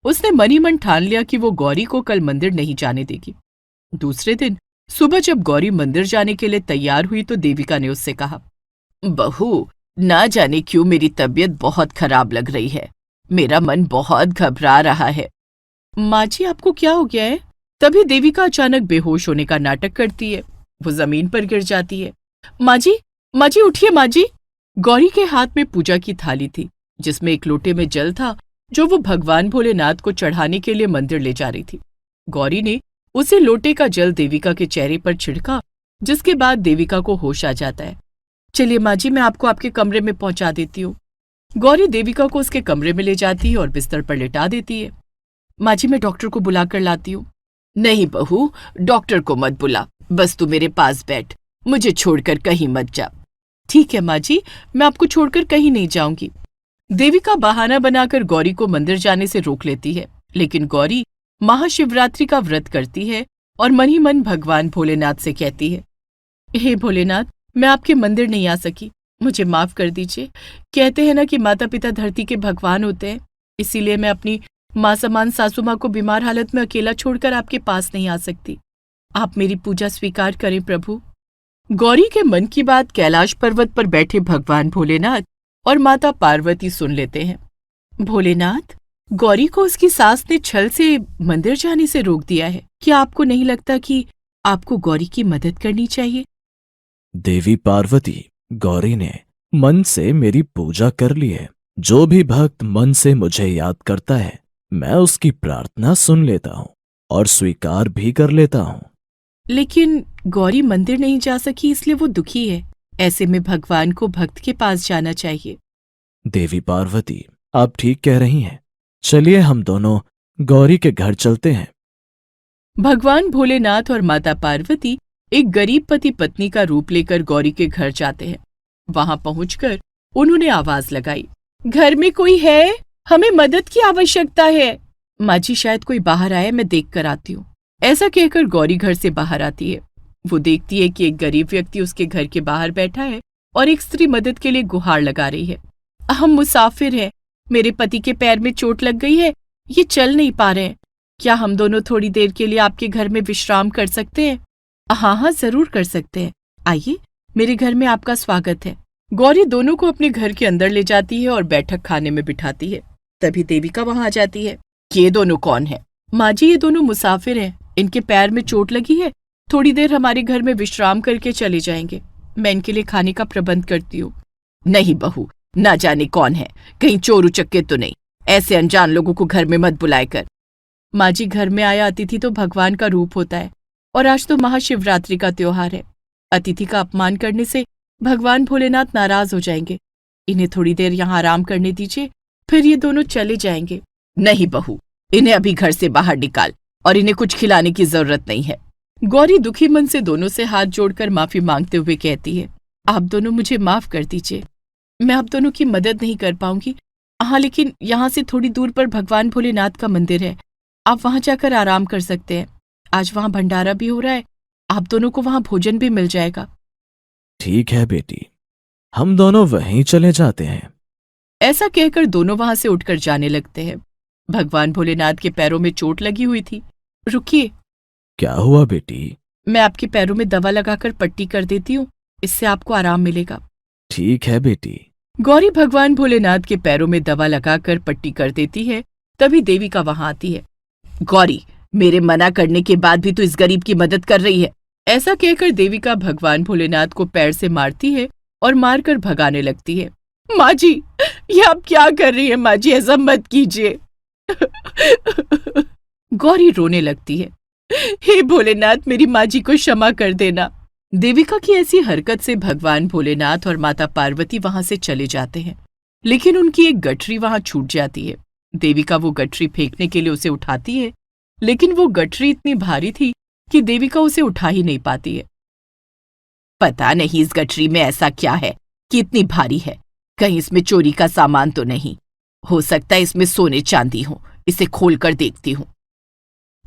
उसने मनी मन ठान लिया कि वो गौरी को कल मंदिर नहीं जाने देगी। दूसरे दिन सुबह जब गौरी मंदिर जाने के लिए तैयार हुई तो देविका ने उससे कहा, बहू, ना जाने क्यों मेरी तबीयत बहुत खराब लग रही है। मेरा मन बहुत घबरा रहा है। माँ जी, आपको क्या हो गया है? तभी देविका अचानक बेहोश होने का नाटक करती है। वो जमीन पर गिर जाती है। माँ जी, उठिए माँ जी। गौरी के हाथ में पूजा की थाली थी, जिसमें एक लोटे में जल था, जो वो भगवान भोलेनाथ को चढ़ाने के लिए मंदिर ले जा रही थी। गौरी ने उसे लोटे का जल देविका के चेहरे पर छिड़का, जिसके बाद देविका को होश आ जाता है। चलिए माँ जी, मैं आपको आपके कमरे में पहुंचा देती हूँ। गौरी देविका को उसके कमरे में ले जाती है और बिस्तर पर लिटा देती है। माँ जी, मैं डॉक्टर को बुला कर लाती हूँ। नहीं बहू, डॉक्टर को मत बुला, बस तू मेरे पास बैठ, मुझे छोड़कर कहीं मत जा। ठीक है माँ जी, मैं आपको छोड़कर कहीं नहीं जाऊंगी। देविका बहाना बनाकर गौरी को मंदिर जाने से रोक लेती है, लेकिन गौरी महाशिवरात्रि का व्रत करती है और मन ही मन भगवान भोलेनाथ से कहती है, हे भोलेनाथ, मैं आपके मंदिर नहीं आ सकी, मुझे माफ कर दीजिए। कहते हैं ना कि माता पिता धरती के भगवान होते हैं, इसीलिए मैं अपनी माँ समान सासू माँ को बीमार हालत में अकेला छोड़कर आपके पास नहीं आ सकती। आप मेरी पूजा स्वीकार करें प्रभु। गौरी के मन की बात कैलाश पर्वत पर बैठे भगवान भोलेनाथ और माता पार्वती सुन लेते हैं। भोलेनाथ, गौरी को उसकी सास ने छल से मंदिर जाने से रोक दिया है। क्या आपको नहीं लगता कि आपको गौरी की मदद करनी चाहिए? देवी पार्वती, गौरी ने मन से मेरी पूजा कर ली है। जो भी भक्त मन से मुझे याद करता है, मैं उसकी प्रार्थना सुन लेता हूँ और स्वीकार भी कर लेता हूँ। लेकिन गौरी मंदिर नहीं जा सकी, इसलिए वो दुखी है। ऐसे में भगवान को भक्त के पास जाना चाहिए। देवी पार्वती, आप ठीक कह रही हैं। चलिए हम दोनों गौरी के घर चलते हैं। भगवान भोलेनाथ और माता पार्वती एक गरीब पति पत्नी का रूप लेकर गौरी के घर जाते हैं। वहां पहुंचकर उन्होंने आवाज लगाई, घर में कोई है? हमें मदद की आवश्यकता है। माँ जी, शायद कोई बाहर आया, मैं देख कर आती हूँ। ऐसा कहकर गौरी घर से बाहर आती है। वो देखती है कि एक गरीब व्यक्ति उसके घर के बाहर बैठा है और एक स्त्री मदद के लिए गुहार लगा रही है। हम मुसाफिर हैं, मेरे पति के पैर में चोट लग गई है, ये चल नहीं पा रहे हैं। क्या हम दोनों थोड़ी देर के लिए आपके घर में विश्राम कर सकते हैं? हाँ हाँ, जरूर कर सकते हैं। आइए, मेरे घर में आपका स्वागत है। गौरी दोनों को अपने घर के अंदर ले जाती है और बैठक खाने में बिठाती है। तभी देविका वहां आ जाती है। ये दोनों कौन है? माँ जी, ये दोनों मुसाफिर हैं, इनके पैर में चोट लगी है, थोड़ी देर हमारे घर में विश्राम करके चले जाएंगे। मैं इनके लिए खाने का प्रबंध करती हूँ। नहीं बहू, ना जाने कौन है, कहीं चोर उचक्के तो नहीं, ऐसे अनजान लोगों को घर में मत बुलाए कर। माँ जी, घर में आया अतिथि तो भगवान का रूप होता है, और आज तो महाशिवरात्रि का त्योहार है। अतिथि का अपमान करने से भगवान भोलेनाथ नाराज हो जाएंगे। इन्हें थोड़ी देर यहाँ आराम करने दीजिए, फिर ये दोनों चले जाएंगे। नहीं बहू, इन्हें अभी घर से बाहर निकाल, और इन्हें कुछ खिलाने की जरूरत नहीं है। गौरी दुखी मन से दोनों से हाथ जोड़कर माफी मांगते हुए कहती है, आप दोनों मुझे माफ कर दीजिए, मैं आप दोनों की मदद नहीं कर पाऊंगी। हाँ, लेकिन यहाँ से थोड़ी दूर पर भगवान भोलेनाथ का मंदिर है, आप वहां जाकर आराम कर सकते हैं। आज वहां भंडारा भी हो रहा है, आप दोनों को वहां भोजन भी मिल जाएगा। ठीक है बेटी, हम दोनों वहीं चले जाते हैं। ऐसा कहकर दोनों वहां से उठकर जाने लगते हैं। भगवान भोलेनाथ के पैरों में चोट लगी हुई थी। रुकिए, क्या हुआ बेटी? मैं आपके पैरों में दवा लगाकर पट्टी कर देती हूँ, इससे आपको आराम मिलेगा। ठीक है बेटी। गौरी भगवान भोलेनाथ के पैरों में दवा लगाकर पट्टी कर देती है। तभी देविका वहां आती है। गौरी, मेरे मना करने के बाद भी तू इस गरीब की मदद कर रही है। ऐसा कहकर देविका भगवान भोलेनाथ को पैर से मारती है और मारकर भगाने लगती है। माँ जी, ये आप क्या कर रही है? माँ जी, ऐसा मत कीजिए। गौरी रोने लगती है। हे भोलेनाथ, मेरी माँ जी को क्षमा कर देना। देविका की ऐसी हरकत से भगवान भोलेनाथ और माता पार्वती वहां से चले जाते हैं, लेकिन उनकी एक गठरी वहां छूट जाती है। देविका वो गठरी फेंकने के लिए उसे उठाती है, लेकिन वो गठरी इतनी भारी थी कि देविका उसे उठा ही नहीं पाती है। पता नहीं इस गठरी में ऐसा क्या है कि इतनी भारी है, कहीं इसमें चोरी का सामान तो नहीं? हो सकता है इसमें सोने चांदी हो, इसे खोलकर देखती हूँ।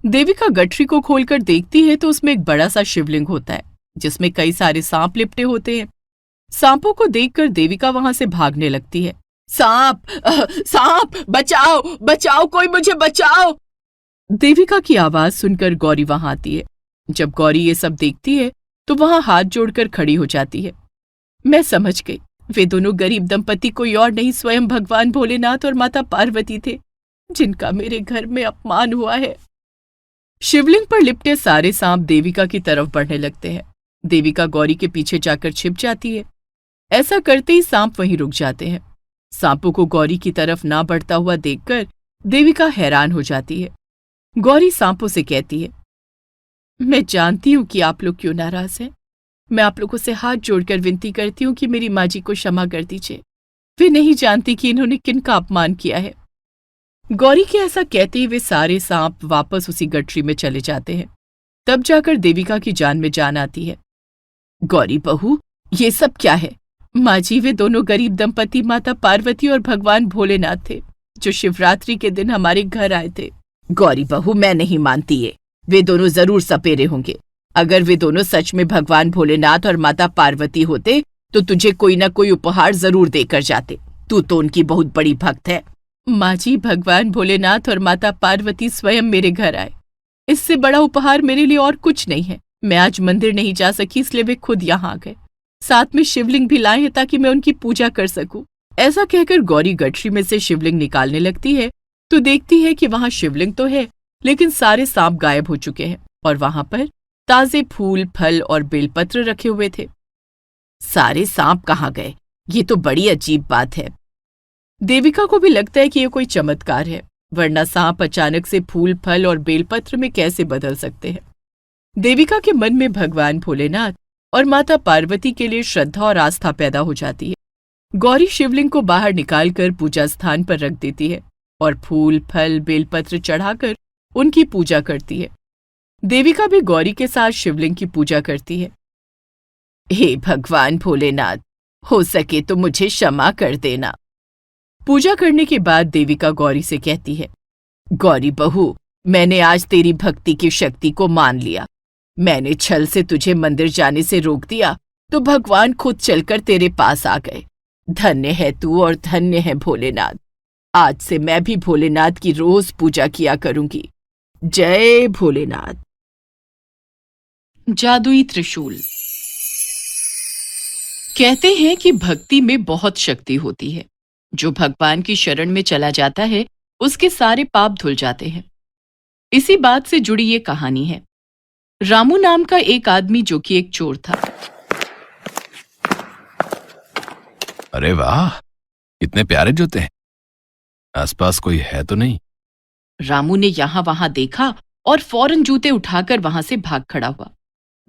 देविका गठरी को खोलकर देखती है तो उसमें एक बड़ा सा शिवलिंग होता है, जिसमें कई सारे सांप लिपटे होते हैं। सांपों को देखकर देविका वहां से भागने लगती है। सांप, सांप, बचाओ बचाओ, कोई मुझे बचाओ। देविका की आवाज सुनकर गौरी वहां आती है। जब गौरी ये सब देखती है तो वहां हाथ जोड़कर खड़ी हो जाती है। मैं समझ गई, वे दोनों गरीब दंपति कोई और नहीं, स्वयं भगवान भोलेनाथ और माता पार्वती थे, जिनका मेरे घर में अपमान हुआ है। शिवलिंग पर लिपटे सारे सांप देविका की तरफ बढ़ने लगते हैं। देविका गौरी के पीछे जाकर छिप जाती है। ऐसा करते ही सांप वहीं रुक जाते हैं। सांपों को गौरी की तरफ ना बढ़ता हुआ देखकर देविका हैरान हो जाती है। गौरी सांपों से कहती है, मैं जानती हूं कि आप लोग क्यों नाराज हैं। मैं आप लोगों से हाथ जोड़कर विनती करती हूँ कि मेरी माँ जी को क्षमा कर दीजिए। वे नहीं जानती कि इन्होंने किनका अपमान किया है। गौरी के ऐसा कहते ही वे सारे सांप वापस उसी गठरी में चले जाते हैं। तब जाकर देविका की जान में जान आती है। गौरी बहू, ये सब क्या है? माँ जी, वे दोनों गरीब दंपति माता पार्वती और भगवान भोलेनाथ थे जो शिवरात्रि के दिन हमारे घर आए थे। गौरी बहू, मैं नहीं मानती ये। वे दोनों जरूर सपेरे होंगे। अगर वे दोनों सच में भगवान भोलेनाथ और माता पार्वती होते तो तुझे कोई ना कोई उपहार जरूर देकर जाते। तू तो उनकी बहुत बड़ी भक्त है। माँ जी, भगवान भोलेनाथ और माता पार्वती स्वयं मेरे घर आए। इससे बड़ा उपहार मेरे लिए और कुछ नहीं है। मैं आज मंदिर नहीं जा सकी, इसलिए वे खुद यहाँ आ गए। साथ में शिवलिंग भी लाए हैं ताकि मैं उनकी पूजा कर सकूं। ऐसा कहकर गौरी गठरी में से शिवलिंग निकालने लगती है तो देखती है कि वहां शिवलिंग तो है, लेकिन सारे सांप गायब हो चुके हैं और वहां पर ताजे फूल, फल और बेलपत्र रखे हुए थे। सारे सांप कहाँ गए? ये तो बड़ी अजीब बात है। देविका को भी लगता है कि यह कोई चमत्कार है, वरना सांप अचानक से फूल, फल और बेलपत्र में कैसे बदल सकते हैं। देविका के मन में भगवान भोलेनाथ और माता पार्वती के लिए श्रद्धा और आस्था पैदा हो जाती है। गौरी शिवलिंग को बाहर निकालकर पूजा स्थान पर रख देती है और फूल, फल, बेलपत्र चढ़ाकर उनकी पूजा करती है। देविका भी गौरी के साथ शिवलिंग की पूजा करती है। हे भगवान भोलेनाथ, हो सके तो मुझे क्षमा कर देना। पूजा करने के बाद देविका गौरी से कहती है, गौरी बहू, मैंने आज तेरी भक्ति की शक्ति को मान लिया। मैंने छल से तुझे मंदिर जाने से रोक दिया तो भगवान खुद चलकर तेरे पास आ गए। धन्य है तू और धन्य है भोलेनाथ। आज से मैं भी भोलेनाथ की रोज पूजा किया करूंगी। जय भोलेनाथ। जादुई त्रिशूल। कहते हैं कि भक्ति में बहुत शक्ति होती है। जो भगवान की शरण में चला जाता है उसके सारे पाप धुल जाते हैं। इसी बात से जुड़ी ये कहानी है। रामू नाम का एक आदमी जो कि एक चोर था। अरे वाह, कितने प्यारे जूते हैं। आसपास कोई है तो नहीं? रामू ने यहां वहां देखा और फौरन जूते उठाकर वहां से भाग खड़ा हुआ।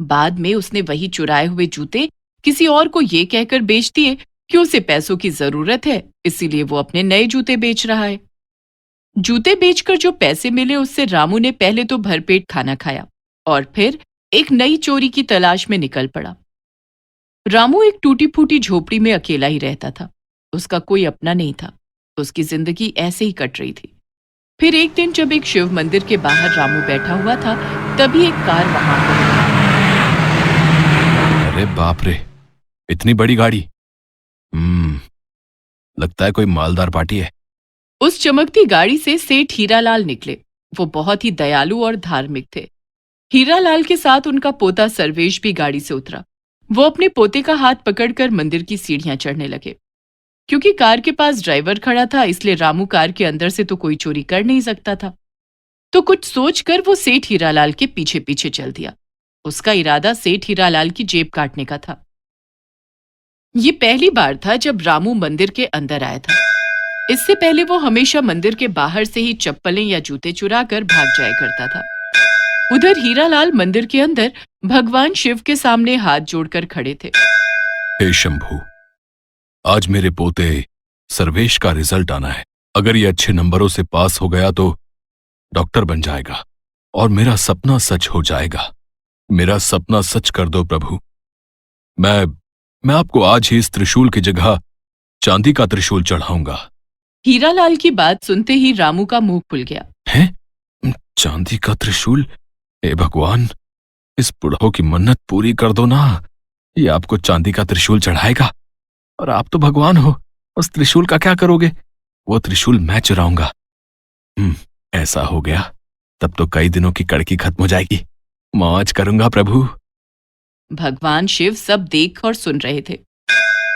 बाद में उसने वही चुराए हुए जूते किसी और को ये कहकर बेच दिए कि उसे पैसों की जरूरत है, इसीलिए वो अपने नए जूते बेच रहा है। जूते बेचकर जो पैसे मिले उससे रामू ने पहले तो भरपेट खाना खाया और फिर एक नई चोरी की तलाश में निकल पड़ा। रामू एक टूटी फूटी झोपड़ी में अकेला ही रहता था। उसका कोई अपना नहीं था। उसकी जिंदगी ऐसे ही कट रही थी। फिर एक दिन जब एक शिव मंदिर के बाहर रामू बैठा हुआ था, तभी एक कार वहां पहुंची। अरे बाप रे, इतनी बड़ी गाड़ी। लगता है कोई मालदार पार्टी है। उस चमकती गाड़ी से सेठ हीरालाल निकले। वो बहुत ही दयालु और धार्मिक थे। हीरालाल के साथ उनका पोता सर्वेश भी गाड़ी से उतरा। वो अपने पोते का हाथ पकड़कर मंदिर की सीढ़ियां चढ़ने लगे। क्योंकि कार के पास ड्राइवर खड़ा था, इसलिए रामू कार के अंदर से तो कोई चोरी कर नहीं सकता था। तो कुछ सोचकर वो सेठ हीरालाल के पीछे पीछे चल दिया। उसका इरादा सेठ हीरालाल की जेब काटने का था। ये पहली बार था जब रामू मंदिर के अंदर आया था। इससे पहले वो हमेशा मंदिर के बाहर से ही चप्पलें या जूते चुराकर भाग जाया करता था। उधर हीरालाल मंदिर के अंदर भगवान शिव के सामने हाथ जोड़कर खड़े थे। हे शंभू, आज मेरे पोते सर्वेश का रिजल्ट आना है। अगर ये अच्छे नंबरों से पास हो गया तो डॉक्टर बन जाएगा और मेरा सपना सच हो जाएगा। मेरा सपना सच कर दो प्रभु। मैं आपको आज ही इस त्रिशूल की जगह चांदी का त्रिशूल चढ़ाऊंगा। हीरालाल की बात सुनते ही रामू का मुंह खुल गया। हैं? चांदी का त्रिशूल? हे भगवान, इस बुढ़ो की मन्नत पूरी कर दो ना। ये आपको चांदी का त्रिशूल चढ़ाएगा और आप तो भगवान हो। उस त्रिशूल का क्या करोगे? वो त्रिशूल मैं चुराऊंगा। ऐसा हो गया तब तो कई दिनों की कड़की खत्म हो जाएगी। मौज करूंगा प्रभु। भगवान शिव सब देख और सुन रहे थे।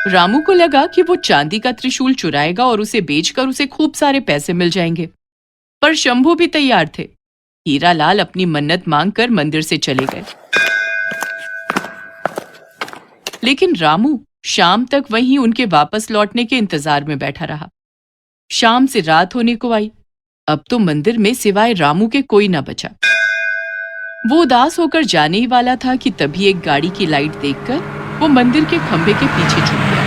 रामू को लगा कि वो चांदी का त्रिशूल चुराएगा और उसे बेचकर उसे खूब सारे पैसे मिल जाएंगे। पर शंभू भी तैयार थे। हीरालाल अपनी मन्नत मांगकर मंदिर से चले गए। लेकिन रामू शाम तक वहीं उनके वापस लौटने के इंतजार में बैठा रहा। शाम से रात होने को आई। अब तो मंदिर में सिवाय रामू के कोई ना बचा। वो उदास होकर जाने ही वाला था कि तभी एक गाड़ी की लाइट देखकर वो मंदिर के खंभे के पीछे छुप गया।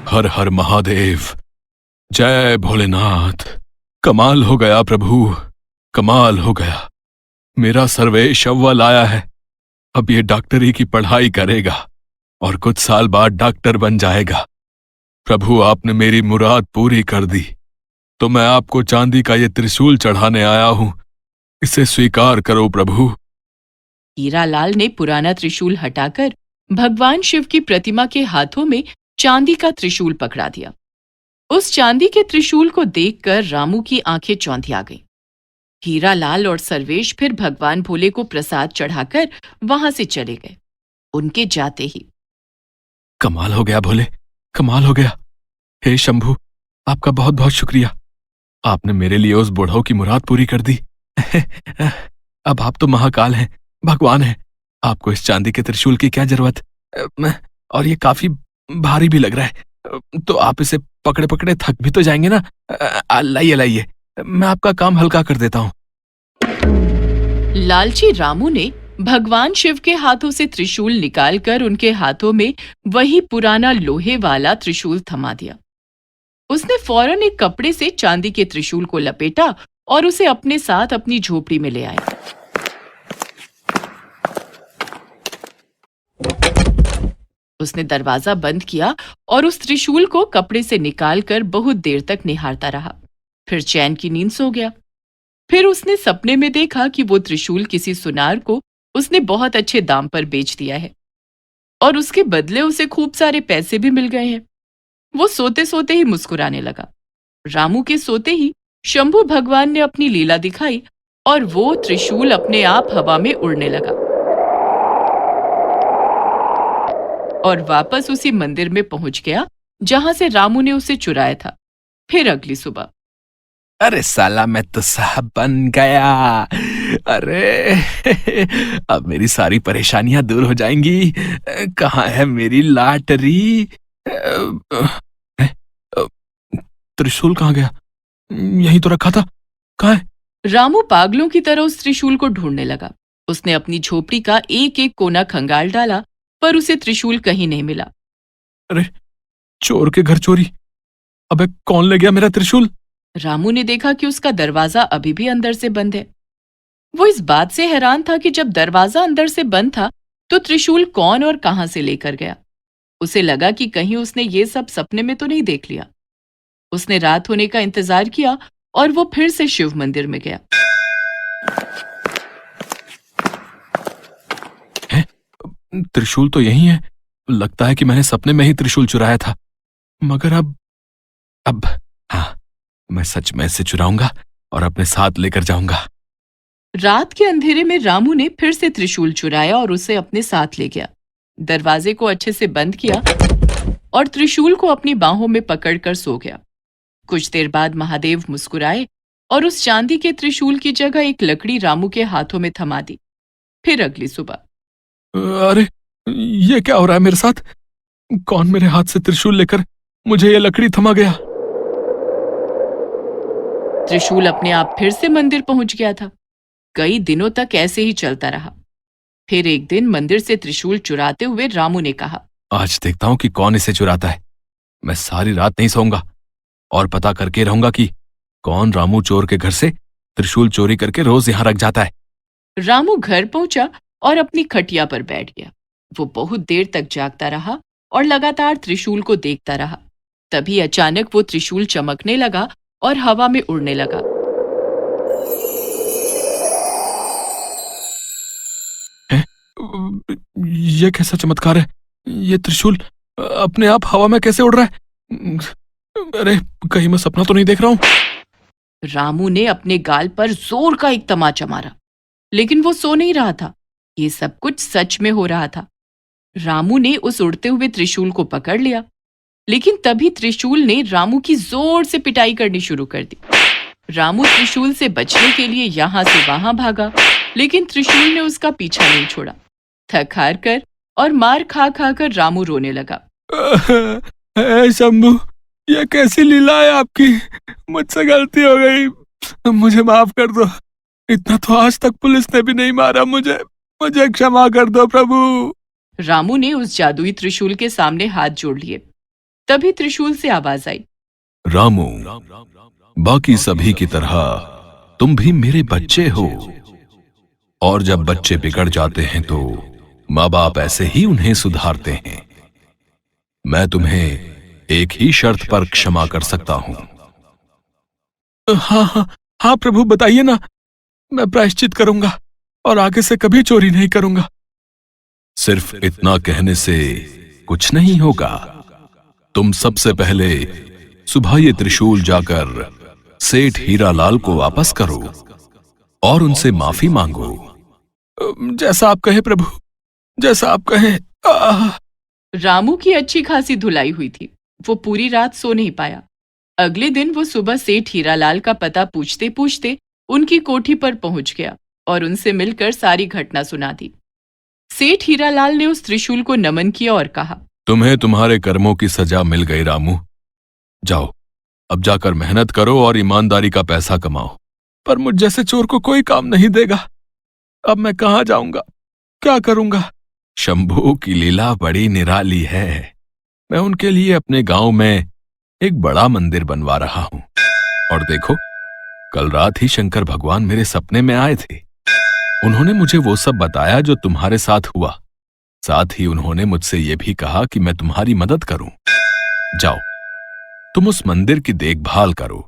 हर हर महादेव, जय भोलेनाथ। कमाल हो गया प्रभु, कमाल हो गया। मेरा सर्वेश अव्वल आया है। अब ये डॉक्टरी की पढ़ाई करेगा और कुछ साल बाद डॉक्टर बन जाएगा। प्रभु, आपने मेरी मुराद पूरी कर दी, तो मैं आपको चांदी का ये त्रिशूल चढ़ाने आया हूं। इसे स्वीकार करो प्रभु। हीरालाल ने पुराना त्रिशूल हटाकर भगवान शिव की प्रतिमा के हाथों में चांदी का त्रिशूल पकड़ा दिया। उस चांदी के त्रिशूल को देखकर रामू की आंखें चौंधिया गईं। हीरालाल और सर्वेश फिर भगवान भोले को प्रसाद चढ़ाकर वहां से चले गए। उनके जाते ही, कमाल हो गया भोले, कमाल हो गया। हे शंभू, आपका बहुत बहुत शुक्रिया। आपने मेरे लिए उस बुढ़ऊ की मुराद पूरी कर दी। अब आप तो महाकाल हैं, भगवान हैं। आपको इस चांदी के त्रिशूल की क्या जरूरत? और ये काफी भारी भी लग रहा है, तो आप इसे पकड़े पकड़े थक भी तो जाएंगे ना। लाइए लाइए, मैं आपका काम हल्का कर देता हूं। लालची रामू ने भगवान शिव के हाथों से त्रिशूल निकालकर उनके हाथों में वही पुराना लोहे वाला त्रिशूल थमा दिया। उसने फौरन एक कपड़े से चांदी के त्रिशूल को लपेटा और उसे अपने साथ अपनी झोपड़ी में ले आया। उसने दरवाजा बंद किया और उस त्रिशूल को कपड़े से निकालकर बहुत देर तक निहारता रहा। फिर चैन की नींद सो गया। फिर उसने सपने में देखा कि वो त्रिशूल किसी सुनार को उसने बहुत अच्छे दाम पर बेच दिया है और उसके बदले उसे खूब सारे पैसे भी मिल गए हैं। वो सोते सोते ही मुस्कुराने लगा। रामू के सोते ही शंभू भगवान ने अपनी लीला दिखाई और वो त्रिशूल अपने आप हवा में उड़ने लगा और वापस उसी मंदिर में पहुंच गया जहां से रामू ने उसे चुराया था। फिर अगली सुबह, अरे साला, मैं तो साहब बन गया। अरे अब मेरी सारी परेशानियां दूर हो जाएंगी। कहाँ है मेरी लॉटरी? त्रिशूल कहाँ गया? यहीं तो रखा था। कहाँ है? रामू पागलों की तरह उस त्रिशूल को ढूंढने लगा। उसने अपनी झोपड़ी का एक एक कोना खंगाल डाला, पर उसे त्रिशूल कहीं नहीं मिला। अरे, चोर के घर चोरी। अबे, कौन ले गया मेरा त्रिशूल? रामू ने देखा कि उसका दरवाजा अभी भी अंदर से बंद है। वो इस बात से हैरान था कि जब दरवाजा अंदर से बंद था तो त्रिशूल कौन और कहां से लेकर गया। उसे लगा कि कहीं उसने ये सब सपने में तो नहीं देख लिया। उसने रात होने का इंतजार किया और वो फिर से शिव मंदिर में गया। त्रिशूल तो यही है। लगता है कि मैंने सपने में ही त्रिशूल चुराया था। मगर अब हाँ, मैं सच में इसे चुराऊंगा और अपने साथ लेकर जाऊंगा। रात के अंधेरे में रामू ने फिर से त्रिशूल चुराया और उसे अपने साथ ले गया। दरवाजे को अच्छे से बंद किया और त्रिशूल को अपनी बाहों में पकड़कर सो गया। कुछ देर बाद महादेव मुस्कुराए और उस चांदी के त्रिशूल की जगह एक लकड़ी रामू के हाथों में थमा दी। फिर अगली सुबह, अरे, ये क्या हो रहा है मेरे साथ? कौन मेरे हाथ से त्रिशूल लेकर मुझे ये लकड़ी थमा गया? त्रिशूल अपने आप फिर से मंदिर पहुंच गया था। कई दिनों तक ऐसे ही चलता रहा। फिर एक दिन मंदिर से त्रिशूल चुराते हुए रामू ने कहा, आज देखता हूं कि कौन इसे चुराता है। मैं सारी रात नहीं सोऊंगा और पता करके रहूंगा कि कौन रामू चोर के घर से त्रिशूल चोरी करके रोज यहां रख जाता है। रामू घर पहुंचा और अपनी खटिया पर बैठ गया। वो बहुत देर तक जागता रहा और लगातार त्रिशूल को देखता रहा। तभी अचानक वो त्रिशूल चमकने लगा और हवा में उड़ने लगा। ये कैसा चमत्कार है? ये त्रिशूल अपने आप हवा में कैसे उड़ रहा है? अरे, कहीं मैं सपना तो नहीं देख रहा हूं? रामू ने अपने गाल पर जोर का एक तमाचा मारा, लेकिन वो सो नहीं रहा था। ये सब कुछ सच में हो रहा था। रामू ने उस उड़ते हुए त्रिशूल को पकड़ लिया, लेकिन तभी त्रिशूल ने रामू की जोर से पिटाई करनी शुरू कर दी। रामू त्रिशूल से बचने के लिए यहां से वहां भागा, लेकिन त्रिशूल ने उसका पीछा नहीं छोड़ा। थक हार कर और मार खा खा कर रामू रोने लगा। शंभू, ये कैसी लीला है आपकी? मुझसे गलती हो गई, मुझे माफ कर दो। इतना तो आज तक पुलिस ने भी नहीं मारा मुझे क्षमा कर दो प्रभु। रामू ने उस जादुई त्रिशूल के सामने हाथ जोड़ लिए। तभी त्रिशूल से आवाज आई, रामू, बाकी सभी की तरह तुम भी मेरे बच्चे हो, और जब बच्चे बिगड़ जाते हैं तो माँ बाप ऐसे ही उन्हें सुधारते हैं। मैं तुम्हें एक ही शर्त पर क्षमा कर सकता हूं। हाँ हाँ हाँ प्रभु, बताइए ना, मैं प्रायश्चित करूंगा और आगे से कभी चोरी नहीं करूंगा। सिर्फ इतना कहने से कुछ नहीं होगा। तुम सबसे पहले सुबह ये त्रिशूल जाकर सेठ हीरालाल को वापस करो और उनसे माफी मांगो। जैसा आप कहे प्रभु, जैसा आप कहें। रामू की अच्छी खासी धुलाई हुई थी। वो पूरी रात सो नहीं पाया। अगले दिन वो सुबह सेठ हीरालाल का पता पूछते पूछते उनकी कोठी पर पहुंच गया और उनसे मिलकर सारी घटना सुना दी। सेठ हीरालाल ने उस त्रिशूल को नमन किया और कहा, तुम्हें तुम्हारे कर्मों की सजा मिल गई रामू। जाओ, अब जाकर मेहनत करो और ईमानदारी का पैसा कमाओ। पर मुझ जैसे चोर को कोई काम नहीं देगा। अब मैं कहां जाऊंगा, क्या करूंगा? शंभू की लीला बड़ी निराली है। मैं उनके लिए अपने गांव में एक बड़ा मंदिर बनवा रहा हूं। और देखो, कल रात ही शंकर भगवान मेरे सपने में आए थे। उन्होंने मुझे वो सब बताया जो तुम्हारे साथ हुआ। साथ ही उन्होंने मुझसे ये भी कहा कि मैं तुम्हारी मदद करूं। जाओ, तुम उस मंदिर की देखभाल करो।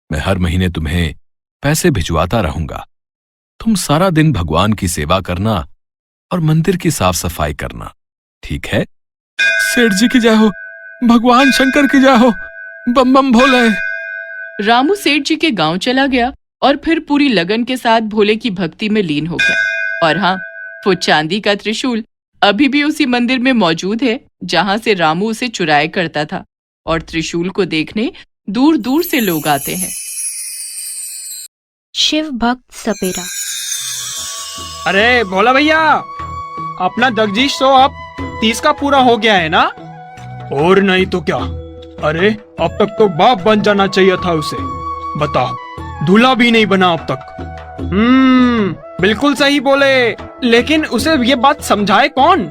मैं हर महीने तुम्हें पैसे भिजवाता रहूंगा। तुम सारा दिन भगवान की सेवा करना और मंदिर की साफ सफाई करना, ठीक है? सेठ जी की जय हो, भगवान शंकर की जय हो, बम बम भोले। रामू सेठ जी के गांव चला गया और फिर पूरी लगन के साथ भोले की भक्ति में लीन हो गया। और हाँ, वो चांदी का त्रिशूल अभी भी उसी मंदिर में मौजूद है जहां से रामू उसे चुराया करता था। और त्रिशूल को देखने दूर दूर से लोग आते हैं। शिव भक्त सपेरा। अरे भोला भैया, अपना जगदीश तो अब 30 का पूरा हो गया है ना? और नहीं तो क्या। अरे अब तक तो बाप बन जाना चाहिए था उसे। बताओ, दूल्हा भी नहीं बना अब तक। बिल्कुल सही बोले, लेकिन उसे ये बात समझाए कौन?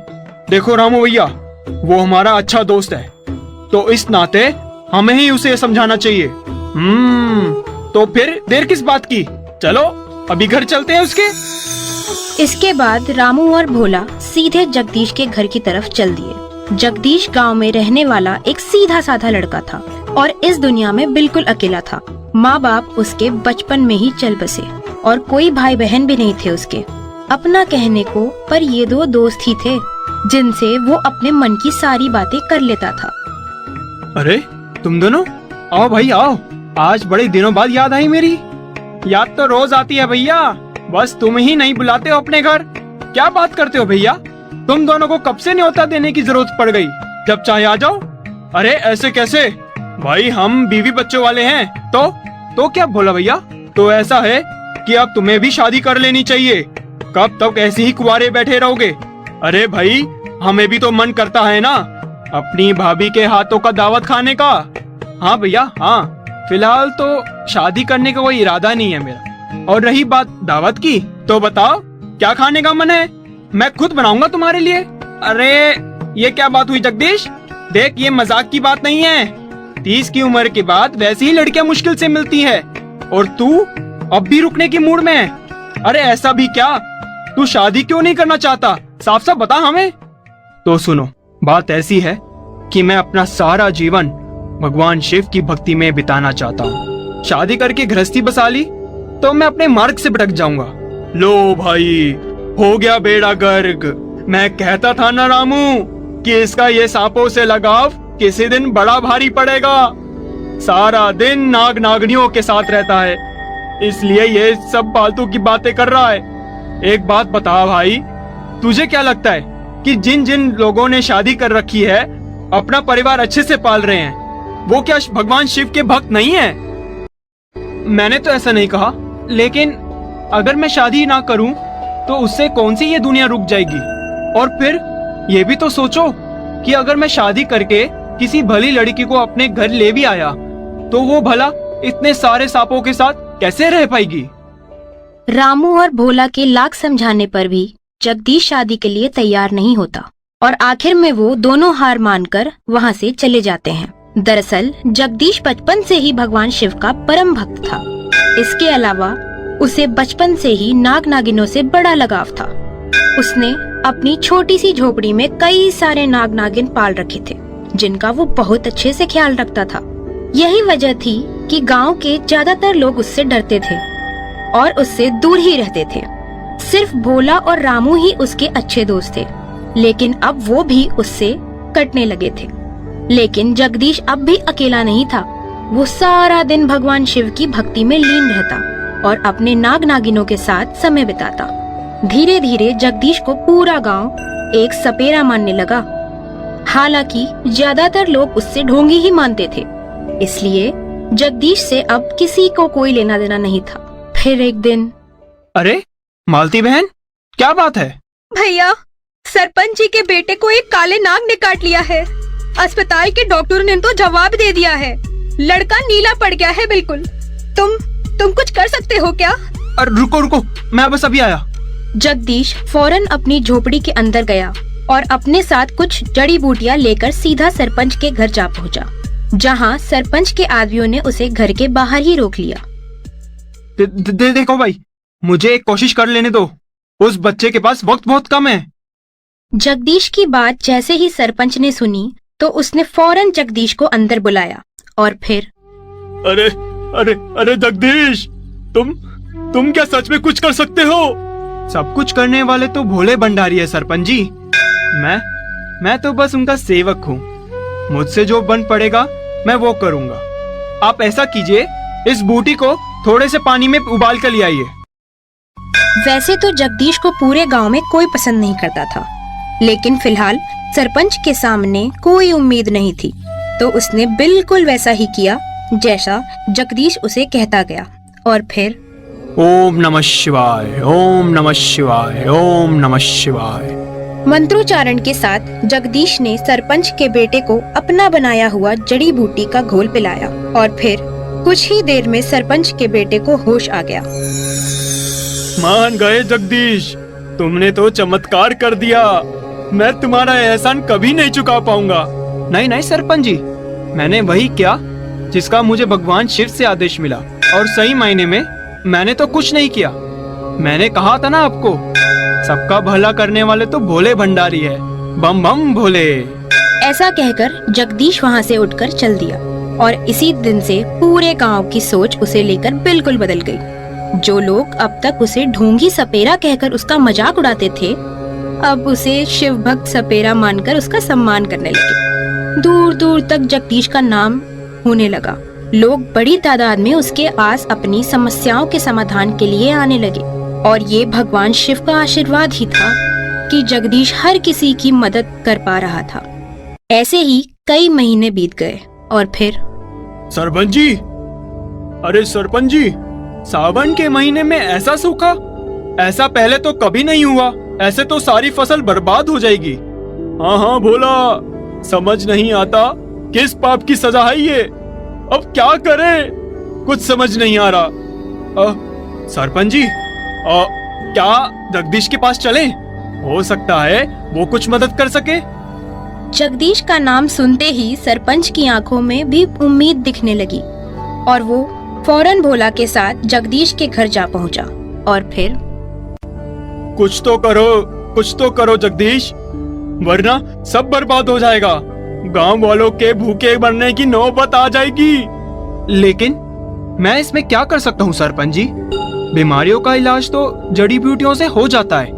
देखो रामू भैया, वो हमारा अच्छा दोस्त है, तो इस नाते हमें ही उसे समझाना चाहिए। तो फिर देर किस बात की? चलो अभी घर चलते हैं उसके। इसके बाद रामू और भोला सीधे जगदीश के घर की तरफ चल दिए। जगदीश गांव में रहने वाला एक सीधा साधा लड़का था और इस दुनिया में बिल्कुल अकेला था। माँ बाप उसके बचपन में ही चल बसे और कोई भाई बहन भी नहीं थे उसके अपना कहने को। पर ये दो दोस्त ही थे जिनसे वो अपने मन की सारी बातें कर लेता था। अरे तुम दोनों, आओ भाई आओ। आज बड़े दिनों बाद याद आई मेरी। याद तो रोज आती है भैया, बस तुम ही नहीं बुलाते हो अपने घर। क्या बात करते हो भैया? तुम दोनों को कब से न्योता देने की जरूरत पड़ गई? जब चाहे आ जाओ। अरे ऐसे कैसे भाई, हम बीवी बच्चों वाले हैं। तो क्या भोला भैया? तो ऐसा है कि अब तुम्हें भी शादी कर लेनी चाहिए। कब तक ऐसे ही कुंवारे बैठे रहोगे? अरे भाई, हमें भी तो मन करता है ना अपनी भाभी के हाथों का दावत खाने का। हाँ भैया हाँ, फिलहाल तो शादी करने का कोई इरादा नहीं है मेरा। और रही बात दावत की, तो बताओ क्या खाने का मन है? मैं खुद बनाऊंगा तुम्हारे लिए। अरे ये क्या बात हुई जगदीश? देख, ये मजाक की बात नहीं है। 30 की उम्र के बाद वैसे ही लड़कियां मुश्किल से मिलती है और तू अब भी रुकने की मूड में है। अरे ऐसा भी क्या, तू शादी क्यों नहीं करना चाहता? साफ साफ बता हमें। तो सुनो, बात ऐसी है कि मैं अपना सारा जीवन भगवान शिव की भक्ति में बिताना चाहता हूँ। शादी करके गृहस्थी बसा ली तो मैं अपने मार्ग से भटक जाऊंगा। लो भाई, हो गया बेड़ा गर्क। मैं कहता था ना रामू कि इसका ये सांपों से लगाव किसी दिन बड़ा भारी पड़ेगा। सारा दिन नाग नागनियों के साथ रहता है, इसलिए ये सब फालतू की बातें कर रहा है। एक बात बता भाई, तुझे क्या लगता है कि जिन जिन लोगों ने शादी कर रखी है, अपना परिवार अच्छे से पाल रहे हैं, वो क्या भगवान शिव के भक्त नहीं है? मैंने तो ऐसा नहीं कहा, लेकिन अगर मैं शादी ना करूं तो उससे कौन सी ये दुनिया रुक जाएगी? और फिर ये भी तो सोचो कि अगर मैं शादी करके किसी भली लड़की को अपने घर ले भी आया तो वो भला इतने सारे सांपों के साथ कैसे रह पाएगी? रामू और भोला के लाख समझाने पर भी जगदीश शादी के लिए तैयार नहीं होता और आखिर में वो दोनों हार मानकर वहाँ से चले जाते हैं। दरअसल जगदीश बचपन से ही भगवान शिव का परम भक्त था। इसके अलावा उसे बचपन से ही नाग नागिनों से बड़ा लगाव था। उसने अपनी छोटी सी झोपड़ी में कई सारे नाग नागिन पाल रखे थे, जिनका वो बहुत अच्छे से ख्याल रखता था। यही वजह थी कि गांव के ज्यादातर लोग उससे डरते थे और उससे दूर ही रहते थे। सिर्फ भोला और रामू ही उसके अच्छे दोस्त थे, लेकिन अब वो भी उससे कटने लगे थे। लेकिन जगदीश अब भी अकेला नहीं था। वो सारा दिन भगवान शिव की भक्ति में लीन रहता और अपने नाग नागिनों के साथ समय बिताता। धीरे धीरे जगदीश को पूरा गांव एक सपेरा मानने लगा। हालांकि ज्यादातर लोग उससे ढोंगी ही मानते थे, इसलिए जगदीश से अब किसी को कोई लेना देना नहीं था। फिर एक दिन, अरे मालती बहन, क्या बात है? भैया, सरपंच जी के बेटे को एक काले नाग ने काट लिया है। अस्पताल के डॉक्टरों ने तो जवाब दे दिया है, लड़का नीला पड़ गया है बिल्कुल। तुम कुछ कर सकते हो क्या? अरे रुको रुको, मैं बस अभी आया। जगदीश फौरन अपनी झोपड़ी के अंदर गया और अपने साथ कुछ जड़ी बूटियां लेकर सीधा सरपंच के घर जा पहुंचा, जहां सरपंच के आदमियों ने उसे घर के बाहर ही रोक लिया। देखो भाई, मुझे एक कोशिश कर लेने दो। उस बच्चे के पास वक्त बहुत कम है। जगदीश की बात जैसे ही सरपंच ने सुनी तो उसने फौरन जगदीश को अंदर बुलाया और फिर, अरे अरे अरे जगदीश, तुम क्या सच में कुछ कर सकते हो? सब कुछ करने वाले तो भोले भंडारी है सरपंच जी। मैं तो बस उनका सेवक हूँ। मुझसे जो बन पड़ेगा मैं वो करूँगा। आप ऐसा कीजिए, इस बूटी को थोड़े से पानी में उबाल कर ले आइए। वैसे तो जगदीश को पूरे गांव में कोई पसंद नहीं करता था, लेकिन फिलहाल सरपंच के सामने कोई उम्मीद नहीं थी, तो उसने बिल्कुल वैसा ही किया जैसा जगदीश उसे कहता गया। और फिर, ओम नमः शिवाय, ओम नमः शिवाय, ओम नमः शिवाय। मंत्रोच्चारण के साथ जगदीश ने सरपंच के बेटे को अपना बनाया हुआ जड़ी बूटी का घोल पिलाया और फिर कुछ ही देर में सरपंच के बेटे को होश आ गया। मान गए जगदीश, तुमने तो चमत्कार कर दिया। मैं तुम्हारा एहसान कभी नहीं चुका पाऊंगा। नहीं सरपंच जी, मैंने वही किया जिसका मुझे भगवान शिव से आदेश मिला, और सही मायने में मैंने तो कुछ नहीं किया। मैंने कहा था ना आपको, सबका भला करने वाले तो भोले भंडारी है। बम बम भोले। ऐसा कहकर जगदीश वहाँ से उठकर चल दिया और इसी दिन से पूरे गांव की सोच उसे लेकर बिल्कुल बदल गई। जो लोग अब तक उसे ढोंगी सपेरा कहकर उसका मजाक उड़ाते थे, अब उसे शिव भक्त सपेरा मानकर उसका सम्मान करने लगे। दूर दूर तक जगदीश का नाम होने लगा। लोग बड़ी तादाद में उसके आस अपनी समस्याओं के समाधान के लिए आने लगे, और ये भगवान शिव का आशीर्वाद ही था कि जगदीश हर किसी की मदद कर पा रहा था। ऐसे ही कई महीने बीत गए और फिर, सरपंच जी, अरे सरपंच जी, सावन के महीने में ऐसा सूखा, ऐसा पहले तो कभी नहीं हुआ। ऐसे तो सारी फसल बर्बाद हो जाएगी। हाँ भोला, समझ नहीं आता किस पाप की सजा है ये। अब क्या करें, कुछ समझ नहीं आ रहा। सरपंच जी, क्या जगदीश के पास चलें? हो सकता है वो कुछ मदद कर सके। जगदीश का नाम सुनते ही सरपंच की आंखों में भी उम्मीद दिखने लगी और वो फौरन भोला के साथ जगदीश के घर जा पहुंचा। और फिर, कुछ तो करो जगदीश, वरना सब बर्बाद हो जाएगा। गांव वालों के भूखे मरने की नौबत आ जाएगी। लेकिन मैं इसमें क्या कर सकता हूँ सरपंच जी? बीमारियों का इलाज तो जड़ी बूटियों से हो जाता है,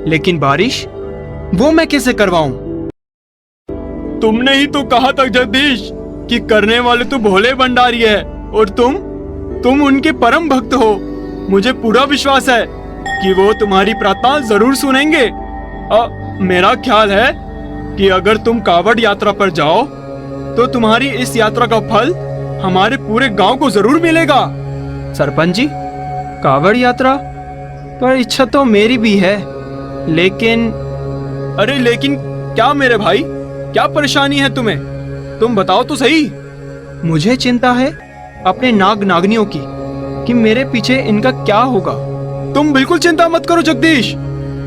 लेकिन बारिश, वो मैं कैसे करवाऊं? तुमने ही तो कहा था जगदीश कि करने वाले तो भोले भंडारी है, और तुम उनके परम भक्त हो। मुझे पूरा विश्वास है कि वो तुम्हारी प्रार्थना जरूर सुनेंगे। मेरा ख्याल है कि अगर तुम कावड़ यात्रा पर जाओ तो तुम्हारी इस यात्रा का फल हमारे पूरे गांव को जरूर मिलेगा। सरपंच जी, कावड़ यात्रा पर इच्छा तो मेरी भी है, लेकिन क्या मेरे भाई, क्या परेशानी है तुम्हें? तुम बताओ तो सही। मुझे चिंता है अपने नाग नागनियों की, कि मेरे पीछे इनका क्या होगा। तुम बिल्कुल चिंता मत करो जगदीश,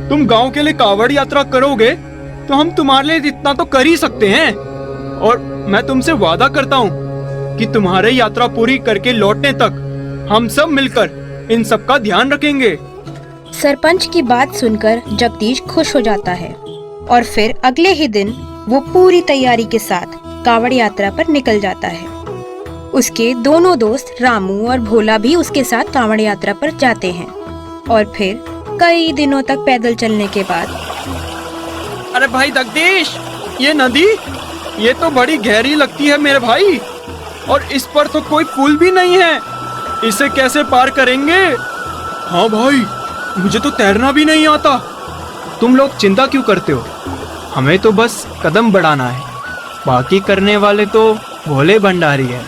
तुम गांव के लिए कावड़ यात्रा करोगे तो हम तुम्हारे लिए इतना तो कर ही सकते हैं। और मैं तुमसे वादा करता हूँ कि तुम्हारे यात्रा पूरी करके लौटने तक हम सब मिलकर इन सब का ध्यान रखेंगे। सरपंच की बात सुनकर जगदीश खुश हो जाता है और फिर अगले ही दिन वो पूरी तैयारी के साथ कांवड़ यात्रा पर निकल जाता है। उसके दोनों दोस्त रामू और भोला भी उसके साथ कांवड़ यात्रा पर जाते हैं और फिर कई दिनों तक पैदल चलने के बाद अरे भाई जगदीश, ये नदी ये तो बड़ी गहरी लगती है मेरे भाई, और इस पर तो कोई पुल भी नहीं है। इसे कैसे पार करेंगे? हाँ भाई, मुझे तो तैरना भी नहीं आता। तुम लोग चिंता क्यों करते हो? हमें तो बस कदम बढ़ाना है, बाकी करने वाले तो भोले भंडारी है।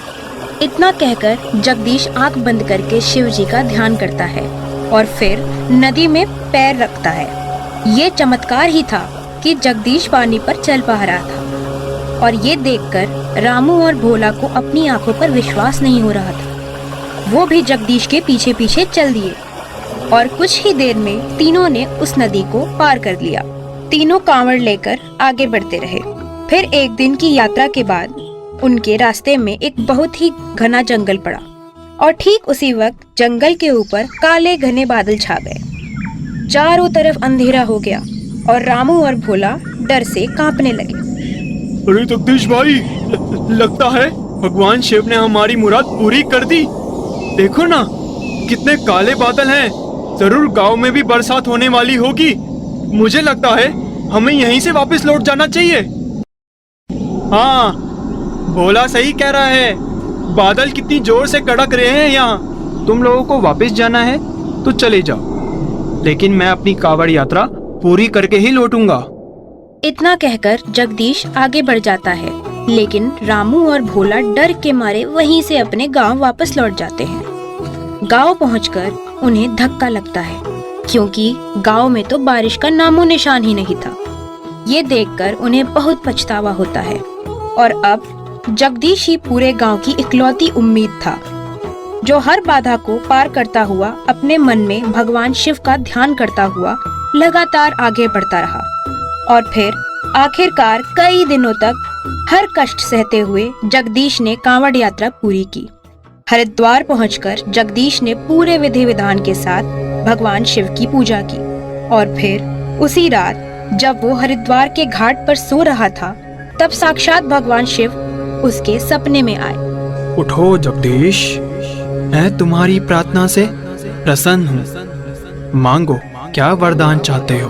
इतना कहकर जगदीश आंख बंद करके शिव जी का ध्यान करता है और फिर नदी में पैर रखता है। ये चमत्कार ही था कि जगदीश पानी पर चल पा रहा था और ये देखकर रामू और भोला को अपनी आंखों पर विश्वास नहीं हो रहा था। वो भी जगदीश के पीछे पीछे चल दिए और कुछ ही देर में तीनों ने उस नदी को पार कर लिया। तीनों कांवड़ लेकर आगे बढ़ते रहे। फिर एक दिन की यात्रा के बाद उनके रास्ते में एक बहुत ही घना जंगल पड़ा और ठीक उसी वक्त जंगल के ऊपर काले घने बादल छा गए। चारों तरफ अंधेरा हो गया और रामू और भोला डर से कांपने लगे। अरे जगदीश भाई, लगता है भगवान शिव ने हमारी मुराद पूरी कर दी। देखो ना, कितने काले बादल हैं। जरूर गांव में भी बरसात होने वाली होगी। मुझे लगता है हमें यहीं से वापस लौट जाना चाहिए। हाँ, भोला सही कह रहा है। बादल कितनी जोर से कड़क रहे हैं यहाँ। तुम लोगों को वापस जाना है तो चले जाओ, लेकिन मैं अपनी कांवड़ यात्रा पूरी करके ही लौटूंगा। इतना कहकर जगदीश आगे बढ़ जाता है, लेकिन रामू और भोला डर के मारे वहीं से अपने गांव वापस लौट जाते हैं। गांव पहुंचकर उन्हें धक्का लगता है, क्योंकि गांव में तो बारिश का नामो निशान ही नहीं था। ये देखकर उन्हें बहुत पछतावा होता है और अब जगदीश ही पूरे गांव की इकलौती उम्मीद था, जो हर बाधा को पार करता हुआ अपने मन में भगवान शिव का ध्यान करता हुआ लगातार आगे बढ़ता रहा। और फिर आखिरकार कई दिनों तक हर कष्ट सहते हुए जगदीश ने कांवड़ यात्रा पूरी की। हरिद्वार पहुंचकर जगदीश ने पूरे विधि विधान के साथ भगवान शिव की पूजा की और फिर उसी रात जब वो हरिद्वार के घाट पर सो रहा था, तब साक्षात भगवान शिव उसके सपने में आए। उठो जगदीश, मैं तुम्हारी प्रार्थना से प्रसन्न हूँ। मांगो, क्या वरदान चाहते हो?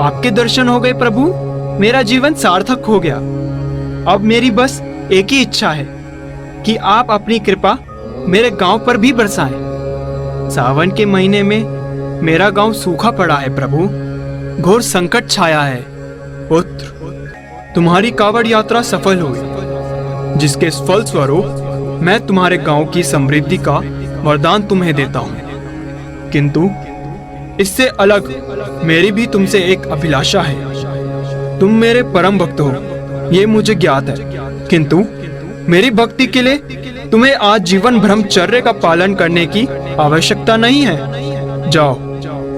आपके दर्शन हो गए प्रभु, मेरा जीवन सार्थक हो गया। अब मेरी बस एक ही इच्छा है कि आप अपनी कृपा मेरे गांव पर भी बरसाएं। सावन के महीने में मेरा गांव सूखा पड़ा है प्रभु, घोर संकट छाया है। पुत्र, तुम्हारी कांवड़ यात्रा सफल हुई, जिसके फल स्वरूप मैं तुम्हारे गांव की समृद्धि का वरदान तुम्हें देता हूँ। किंतु इससे अलग मेरी भी तुमसे एक अभिलाषा है। तुम मेरे परम भक्त हो, ये मुझे ज्ञात है, किंतु मेरी भक्ति के लिए तुम्हें आज जीवन ब्रह्मचर्य का पालन करने की आवश्यकता नहीं है। जाओ,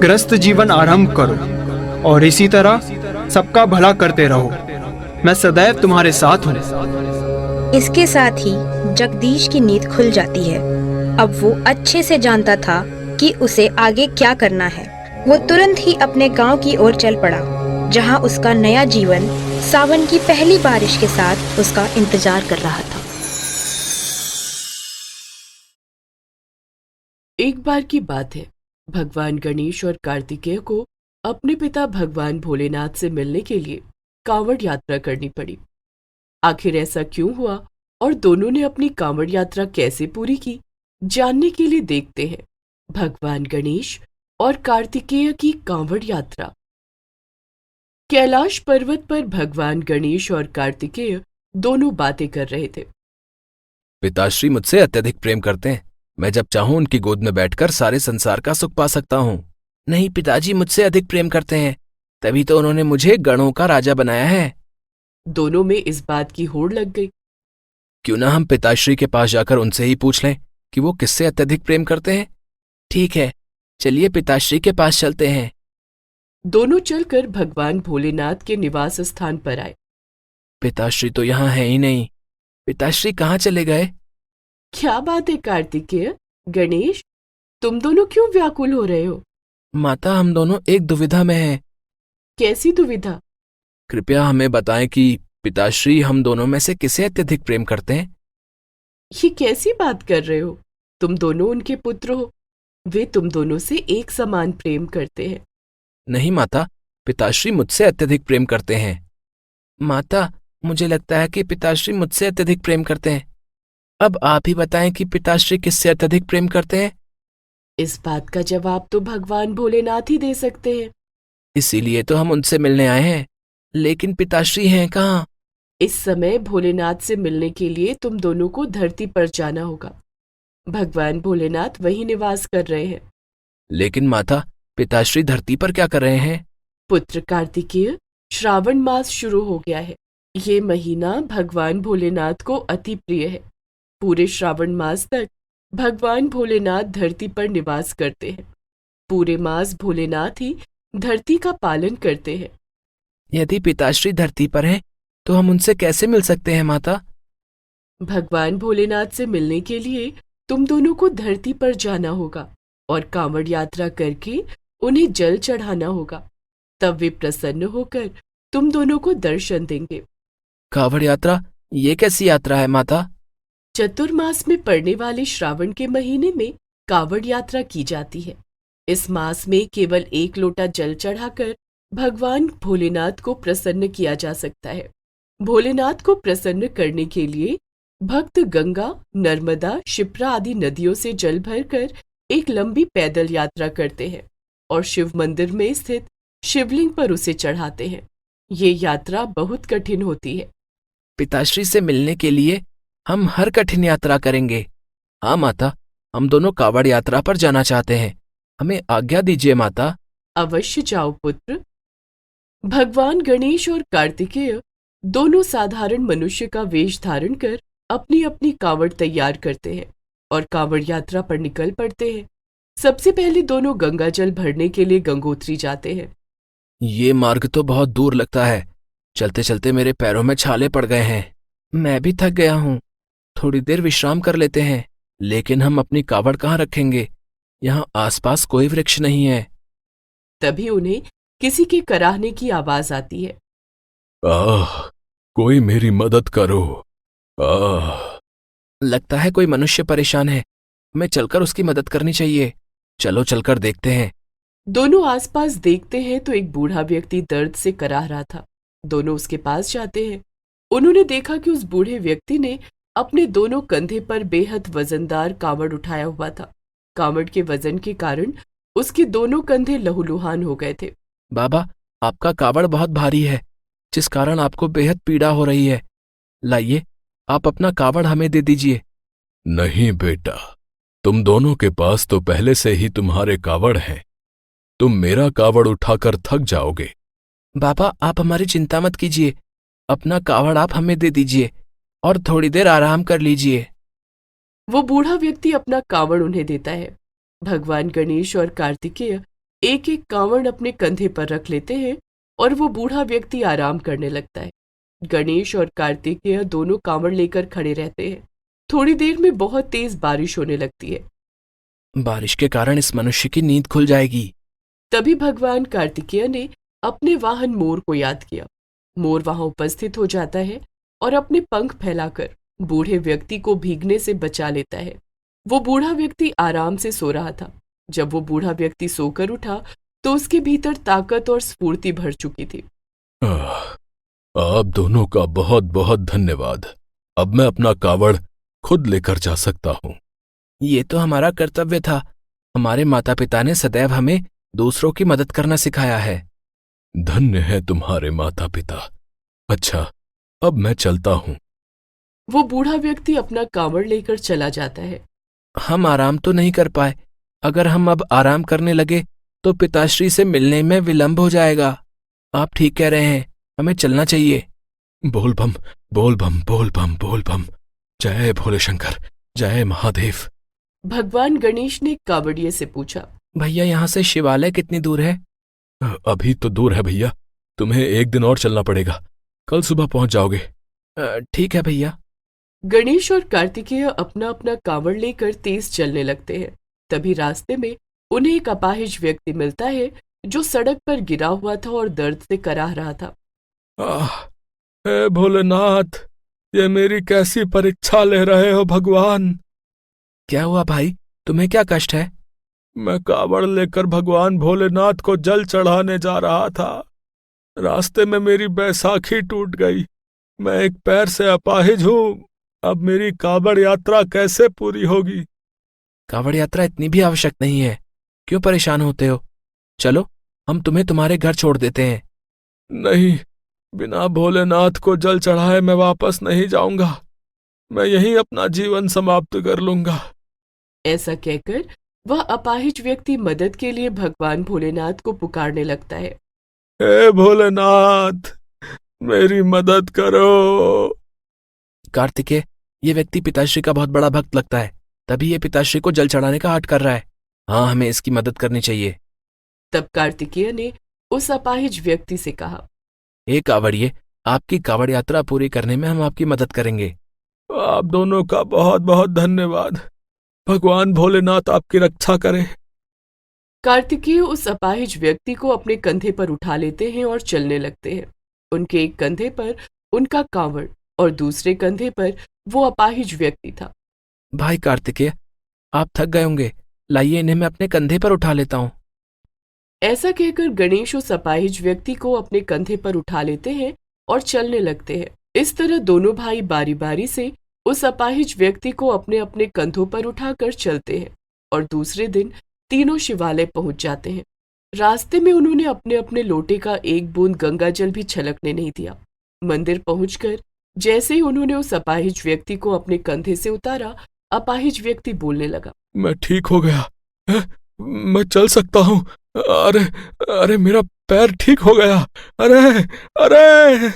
गृहस्थ जीवन आरंभ करो और इसी तरह सबका भला करते रहो। मैं सदैव तुम्हारे साथ हूँ। इसके साथ ही जगदीश की नींद खुल जाती है। अब वो अच्छे से जानता था कि उसे आगे क्या करना है। वो तुरंत ही अपने गांव की ओर चल पड़ा, जहां उसका नया जीवन सावन की पहली बारिश के साथ उसका इंतजार कर रहा था। एक बार की बात है, भगवान गणेश और कार्तिकेय को अपने पिता भगवान भोलेनाथ से मिलने के लिए कांवड़ यात्रा करनी पड़ी। आखिर ऐसा क्यों हुआ और दोनों ने अपनी कांवड़ यात्रा कैसे पूरी की, जानने के लिए देखते हैं भगवान गणेश और कार्तिकेय की कांवड़ यात्रा। कैलाश पर्वत पर भगवान गणेश और कार्तिकेय दोनों बातें कर रहे थे। पिताश्री मुझसे अत्यधिक प्रेम करते हैं। मैं जब चाहूं उनकी गोद में बैठकर सारे संसार का सुख पा सकता हूं। नहीं, पिताजी मुझसे अधिक प्रेम करते हैं, तभी तो उन्होंने मुझे गणों का राजा बनाया है। दोनों में इस बात की होड़ लग गई। क्यों ना हम पिताश्री के पास जाकर उनसे ही पूछ लें कि वो किससे अत्यधिक प्रेम करते हैं। ठीक है, चलिए पिताश्री के पास चलते हैं। दोनों चलकर भगवान भोलेनाथ के निवास स्थान पर आए। पिताश्री तो यहाँ है ही नहीं। पिताश्री कहाँ चले गए? क्या बात है कार्तिकेय, गणेश, तुम दोनों क्यों व्याकुल हो रहे हो? माता, हम दोनों एक दुविधा में हैं। कैसी दुविधा? कृपया हमें बताएं कि पिताश्री हम दोनों में से किसे अत्यधिक प्रेम करते हैं। ये कैसी बात कर रहे हो? तुम दोनों उनके पुत्र हो। वे तुम दोनों से एक समान प्रेम करते हैं। नहीं माता, पिताश्री मुझसे अत्यधिक प्रेम करते हैं। माता, मुझे लगता है कि पिताश्री मुझसे अत्यधिक प्रेम करते हैं। अब आप ही बताएं कि पिताश्री किससे अत्यधिक प्रेम करते हैं। इस बात का जवाब तो भगवान भोलेनाथ ही दे सकते हैं। इसीलिए तो हम उनसे मिलने आए हैं। लेकिन पिताश्री हैं कहाँ? इस समय भोलेनाथ से मिलने के लिए तुम दोनों को धरती पर जाना होगा। भगवान भोलेनाथ वहीं निवास कर रहे हैं। लेकिन माता, पिताश्री धरती पर क्या कर रहे हैं? पुत्र कार्तिकेय, श्रावण मास शुरू हो गया है। ये महीना भगवान भोलेनाथ को अति प्रिय है। पूरे श्रावण मास तक भगवान भोलेनाथ धरती पर निवास करते हैं। पूरे मास भोलेनाथ ही धरती का पालन करते हैं। यदि पिताश्री धरती पर हैं, तो हम उनसे कैसे मिल सकते हैं माता? भगवान भोलेनाथ से मिलने के लिए तुम दोनों को धरती पर जाना होगा और कांवड़ यात्रा करके उन्हें जल चढ़ाना होगा। तब वे प्रसन्न होकर तुम दोनों को दर्शन देंगे। कांवड़ यात्रा? ये कैसी यात्रा है माता? चतुर्मास में पड़ने वाले श्रावण के महीने में कांवड़ यात्रा की जाती है। इस मास में केवल 1 लोटा जल चढ़ाकर भगवान भोलेनाथ को प्रसन्न किया जा सकता है। भोलेनाथ को प्रसन्न करने के लिए भक्त गंगा, नर्मदा, शिप्रा आदि नदियों से जल भरकर एक लंबी पैदल यात्रा करते हैं और शिव मंदिर में स्थित शिवलिंग पर उसे चढ़ाते हैं। ये यात्रा बहुत कठिन होती है। पिताश्री से मिलने के लिए हम हर कठिन यात्रा करेंगे। हाँ माता, हम दोनों कांवड़ यात्रा पर जाना चाहते हैं। हमें आज्ञा दीजिए माता। अवश्य जाओ पुत्र। भगवान गणेश और कार्तिकेय दोनों साधारण मनुष्य का वेश धारण कर अपनी अपनी कांवड़ तैयार करते हैं और कांवड़ यात्रा पर निकल पड़ते हैं। सबसे पहले दोनों गंगा जल भरने के लिए गंगोत्री जाते हैं। ये मार्ग तो बहुत दूर लगता है। चलते चलते मेरे पैरों में छाले पड़ गए हैं। मैं भी थक गया हूँ। थोड़ी देर विश्राम कर लेते हैं। लेकिन हम अपनी कावड़ कहाँ रखेंगे? यहाँ आसपास कोई वृक्ष नहीं है। तभी उन्हें किसी के कराहने की आवाज आती है। आह, कोई मेरी मदद करो। आह, लगता है कोई मनुष्य परेशान है। हमें चलकर उसकी मदद करनी चाहिए। चलो चलकर देखते हैं। दोनों आसपास देखते हैं तो एक बूढ़ा व्यक्ति दर्द से कराह रहा था। दोनों उसके पास जाते हैं। उन्होंने देखा कि उस बूढ़े व्यक्ति ने अपने दोनों कंधे पर बेहद वजनदार कावड़ उठाया हुआ था। कावड़ के वजन के कारण उसके दोनों कंधे लहूलुहान हो गए थे। बाबा, आपका कावड़ बहुत भारी है, जिस कारण आपको बेहद पीड़ा हो रही है। लाइए, आप अपना कावड़ हमें दे दीजिए। नहीं बेटा, तुम दोनों के पास तो पहले से ही तुम्हारे कावड़ हैं। तुम मेरा कावड़ उठाकर थक जाओगे। बाबा, आप हमारी चिंता मत कीजिए। अपना कावड़ आप हमें दे दीजिए और थोड़ी देर आराम कर लीजिए। वो बूढ़ा व्यक्ति अपना कावड़ उन्हें देता है। भगवान गणेश और कार्तिकेय एक एक कावड़ अपने कंधे पर रख लेते हैं और वो बूढ़ा व्यक्ति आराम करने लगता है। गणेश और कार्तिकेय दोनों कावड़ लेकर खड़े रहते हैं। थोड़ी देर में बहुत तेज बारिश होने लगती है। बारिश के कारण इस मनुष्य की नींद खुल जाएगी। तभी भगवान कार्तिकेय ने अपने वाहन मोर को याद किया। मोर वहां उपस्थित हो जाता है और अपने पंख फैलाकर बूढ़े व्यक्ति को भीगने से बचा लेता है। वो बूढ़ा व्यक्ति आराम से सो रहा था। जब वो बूढ़ा व्यक्ति सोकर उठा तो उसके भीतर ताकत और स्फूर्ति भर चुकी थी। आप दोनों का बहुत बहुत धन्यवाद। अब मैं अपना कावड़ खुद लेकर जा सकता हूँ। ये तो हमारा कर्तव्य था। हमारे माता पिता ने सदैव हमें दूसरों की मदद करना सिखाया है। धन्य है तुम्हारे माता पिता। अच्छा, अब मैं चलता हूँ। वो बूढ़ा व्यक्ति अपना कावड़ लेकर चला जाता है। हम आराम तो नहीं कर पाए। अगर हम अब आराम करने लगे तो पिताश्री से मिलने में विलंब हो जाएगा। आप ठीक कह रहे हैं, हमें चलना चाहिए। बोल बम, बोल बम, बोल बम, बोल बम। जय भोले शंकर, जय महादेव। भगवान गणेश ने कावड़िए से पूछा, भैया, यहाँ से शिवालय कितनी दूर है? अभी तो दूर है भैया, तुम्हें 1 दिन और चलना पड़ेगा। कल सुबह पहुंच जाओगे। ठीक है भैया। गणेश और कार्तिकेय अपना अपना कावड़ लेकर तेज चलने लगते हैं। तभी रास्ते में उन्हें एक अपाहिज व्यक्ति मिलता है जो सड़क पर गिरा हुआ था और दर्द से कराह रहा था। हे भोलेनाथ, ये मेरी कैसी परीक्षा ले रहे हो भगवान। क्या हुआ भाई, तुम्हें क्या कष्ट है? मैं कावड़ लेकर भगवान भोलेनाथ को जल चढ़ाने जा रहा था। रास्ते में मेरी बैसाखी टूट गई। मैं एक पैर से अपाहिज हूँ। अब मेरी कावड़ यात्रा कैसे पूरी होगी? कावड़ यात्रा इतनी भी आवश्यक नहीं है, क्यों परेशान होते हो? चलो, हम तुम्हें तुम्हारे घर छोड़ देते हैं। नहीं, बिना भोलेनाथ को जल चढ़ाए मैं वापस नहीं जाऊंगा। मैं यहीं अपना जीवन समाप्त कर लूंगा। ऐसा कहकर वह अपाहिज व्यक्ति मदद के लिए भगवान भोलेनाथ को पुकारने लगता है। हे भोलेनाथ, मेरी मदद करो। कार्तिकेय, ये व्यक्ति पिताश्री का बहुत बड़ा भक्त लगता है, तभी ये पिताश्री को जल चढ़ाने का हठ कर रहा है। हाँ, हमें इसकी मदद करनी चाहिए। तब कार्तिकेय ने उस अपाहिज व्यक्ति से कहा, हे कावड़िए, आपकी कावड़ यात्रा पूरी करने में हम आपकी मदद करेंगे। आप दोनों का बहुत बहुत धन्यवाद। भगवान भोलेनाथ आपकी रक्षा करे। कार्तिकेय उस अपाहिज व्यक्ति को अपने कंधे पर उठा लेते हैं और चलने लगते हैं। उनके एक कंधे पर उनका कांवड़ और दूसरे कंधे पर वो अपाहिज व्यक्ति था। भाई कार्तिकेय, आप थक गए होंगे, लाइए इन्हें मैं अपने कंधे पर उठा लेता हूँ। ऐसा कहकर गणेश उस अपाहिज व्यक्ति को अपने कंधे पर उठा लेते हैं और चलने लगते हैं। इस तरह दोनों भाई बारी बारी से उस अपाहिज व्यक्ति को अपने अपने कंधों पर उठाकर चलते हैं और दूसरे दिन तीनों शिवालय पहुंच जाते हैं। रास्ते में उन्होंने अपने अपने लोटे का एक बूंद गंगा जल भी छलकने नहीं दिया। मंदिर पहुंचकर जैसे ही उन्होंने उस अपाहिज व्यक्ति को अपने कंधे से उतारा, अपाहिज व्यक्ति बोलने लगा, मैं ठीक हो गया, मैं चल सकता हूँ। अरे मेरा पैर ठीक हो गया। अरे।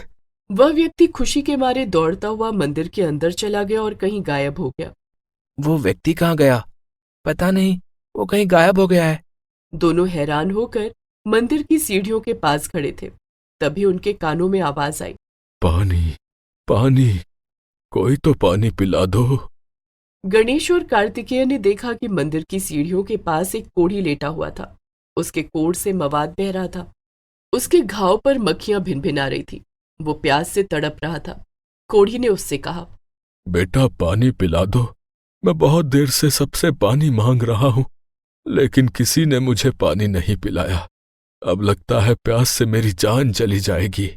वह व्यक्ति खुशी के मारे दौड़ता हुआ मंदिर के अंदर चला गया और कहीं गायब हो गया। वो व्यक्ति कहाँ गया? पता नहीं, वो कहीं गायब हो गया है। दोनों हैरान होकर मंदिर की सीढ़ियों के पास खड़े थे। तभी उनके कानों में आवाज आई, पानी, पानी, कोई तो पानी पिला दो। गणेश और कार्तिकेय ने देखा कि मंदिर की सीढ़ियों के पास एक कोढ़ी लेटा हुआ था। उसके कोढ़ से मवाद बह रहा था। उसके घाव पर मक्खियां भिनभिना रही थी। वो प्यास से तड़प रहा था। कोढ़ी ने उससे कहा, बेटा पानी पिला दो। मैं बहुत देर से सबसे पानी मांग रहा हूँ, लेकिन किसी ने मुझे पानी नहीं पिलाया। अब लगता है प्यास से मेरी जान चली जाएगी।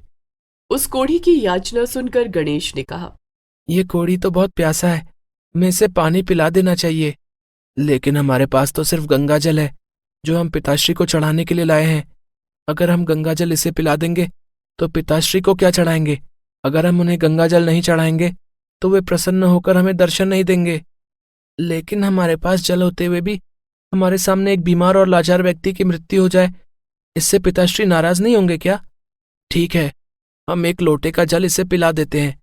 उस कोढ़ी की याचना सुनकर गणेश ने कहा, ये कोढ़ी तो बहुत प्यासा है, मैं इसे पानी पिला देना चाहिए। लेकिन हमारे पास तो सिर्फ गंगा जल है जो हम पिताश्री को चढ़ाने के लिए लाए हैं। अगर हम गंगा जल इसे पिला देंगे तो पिताश्री को क्या चढ़ाएंगे? अगर हम उन्हें गंगा जल नहीं चढ़ाएंगे तो वे प्रसन्न होकर हमें दर्शन नहीं देंगे। लेकिन हमारे पास जल होते हुए भी हमारे सामने एक बीमार और लाचार व्यक्ति की मृत्यु हो जाए, इससे पिताश्री नाराज नहीं होंगे क्या? ठीक है, हम एक लोटे का जल इसे पिला देते हैं,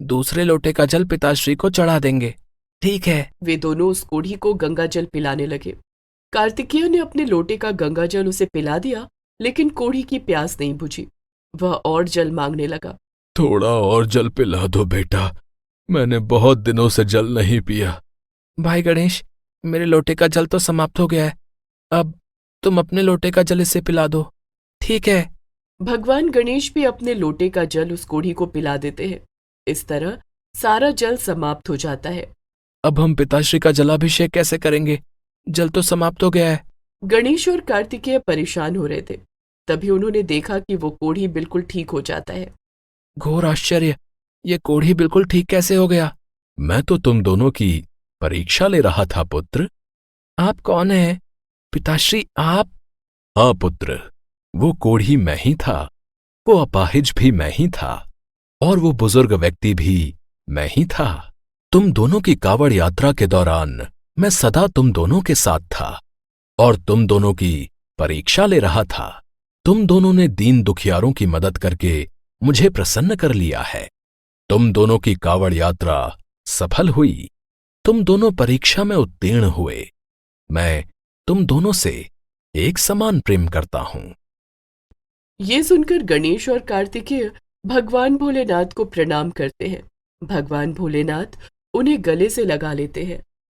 दूसरे लोटे का जल पिताश्री को चढ़ा देंगे। ठीक है। वे दोनों उस कोढ़ी को गंगा जल पिलाने लगे। कार्तिकेय ने अपने लोटे का गंगा जल उसे पिला दिया, लेकिन कोढ़ी की प्यास नहीं बुझी। वह और जल मांगने लगा। थोड़ा और जल पिला दो बेटा, मैंने बहुत दिनों से जल नहीं पिया। भाई गणेश, मेरे लोटे का जल तो समाप्त हो गया है, अब तुम अपने लोटे का जल इसे पिला दो। ठीक है। भगवान गणेश भी अपने लोटे का जल उस कोढ़ी को पिला देते हैं। इस तरह सारा जल समाप्त हो जाता है। अब हम पिताश्री का जलाभिषेक कैसे करेंगे? जल तो समाप्त हो गया है। गणेश और कार्तिकेय परेशान हो रहे थे। तभी उन्होंने देखा कि वो कोढ़ी बिल्कुल ठीक हो जाता है। घोर आश्चर्य, ये कोढ़ी बिल्कुल ठीक कैसे हो गया? मैं तो तुम दोनों की परीक्षा ले रहा था पुत्र। आप कौन हैं? पिताश्री आप? हाँ पुत्र, वो कोढ़ी मैं ही था, वो अपाहिज भी मैं ही था, और वो बुजुर्ग व्यक्ति भी मैं ही था। तुम दोनों की कावड़ यात्रा के दौरान मैं सदा तुम दोनों के साथ था और तुम दोनों की परीक्षा ले रहा था। तुम दोनों ने दीन दुखियारों की मदद करके मुझे प्रसन्न कर लिया है। तुम दोनों की कावड़ यात्रा सफल हुई। तुम दोनों परीक्षा में उत्तीर्ण हुए। मैं तुम दोनों से एक समान प्रेम करता हूं। ये सुनकर गणेश और कार्तिकेय भगवान भोलेनाथ को प्रणाम करते हैं। भगवान भोलेनाथ उन्हें गले से लगा लेते हैं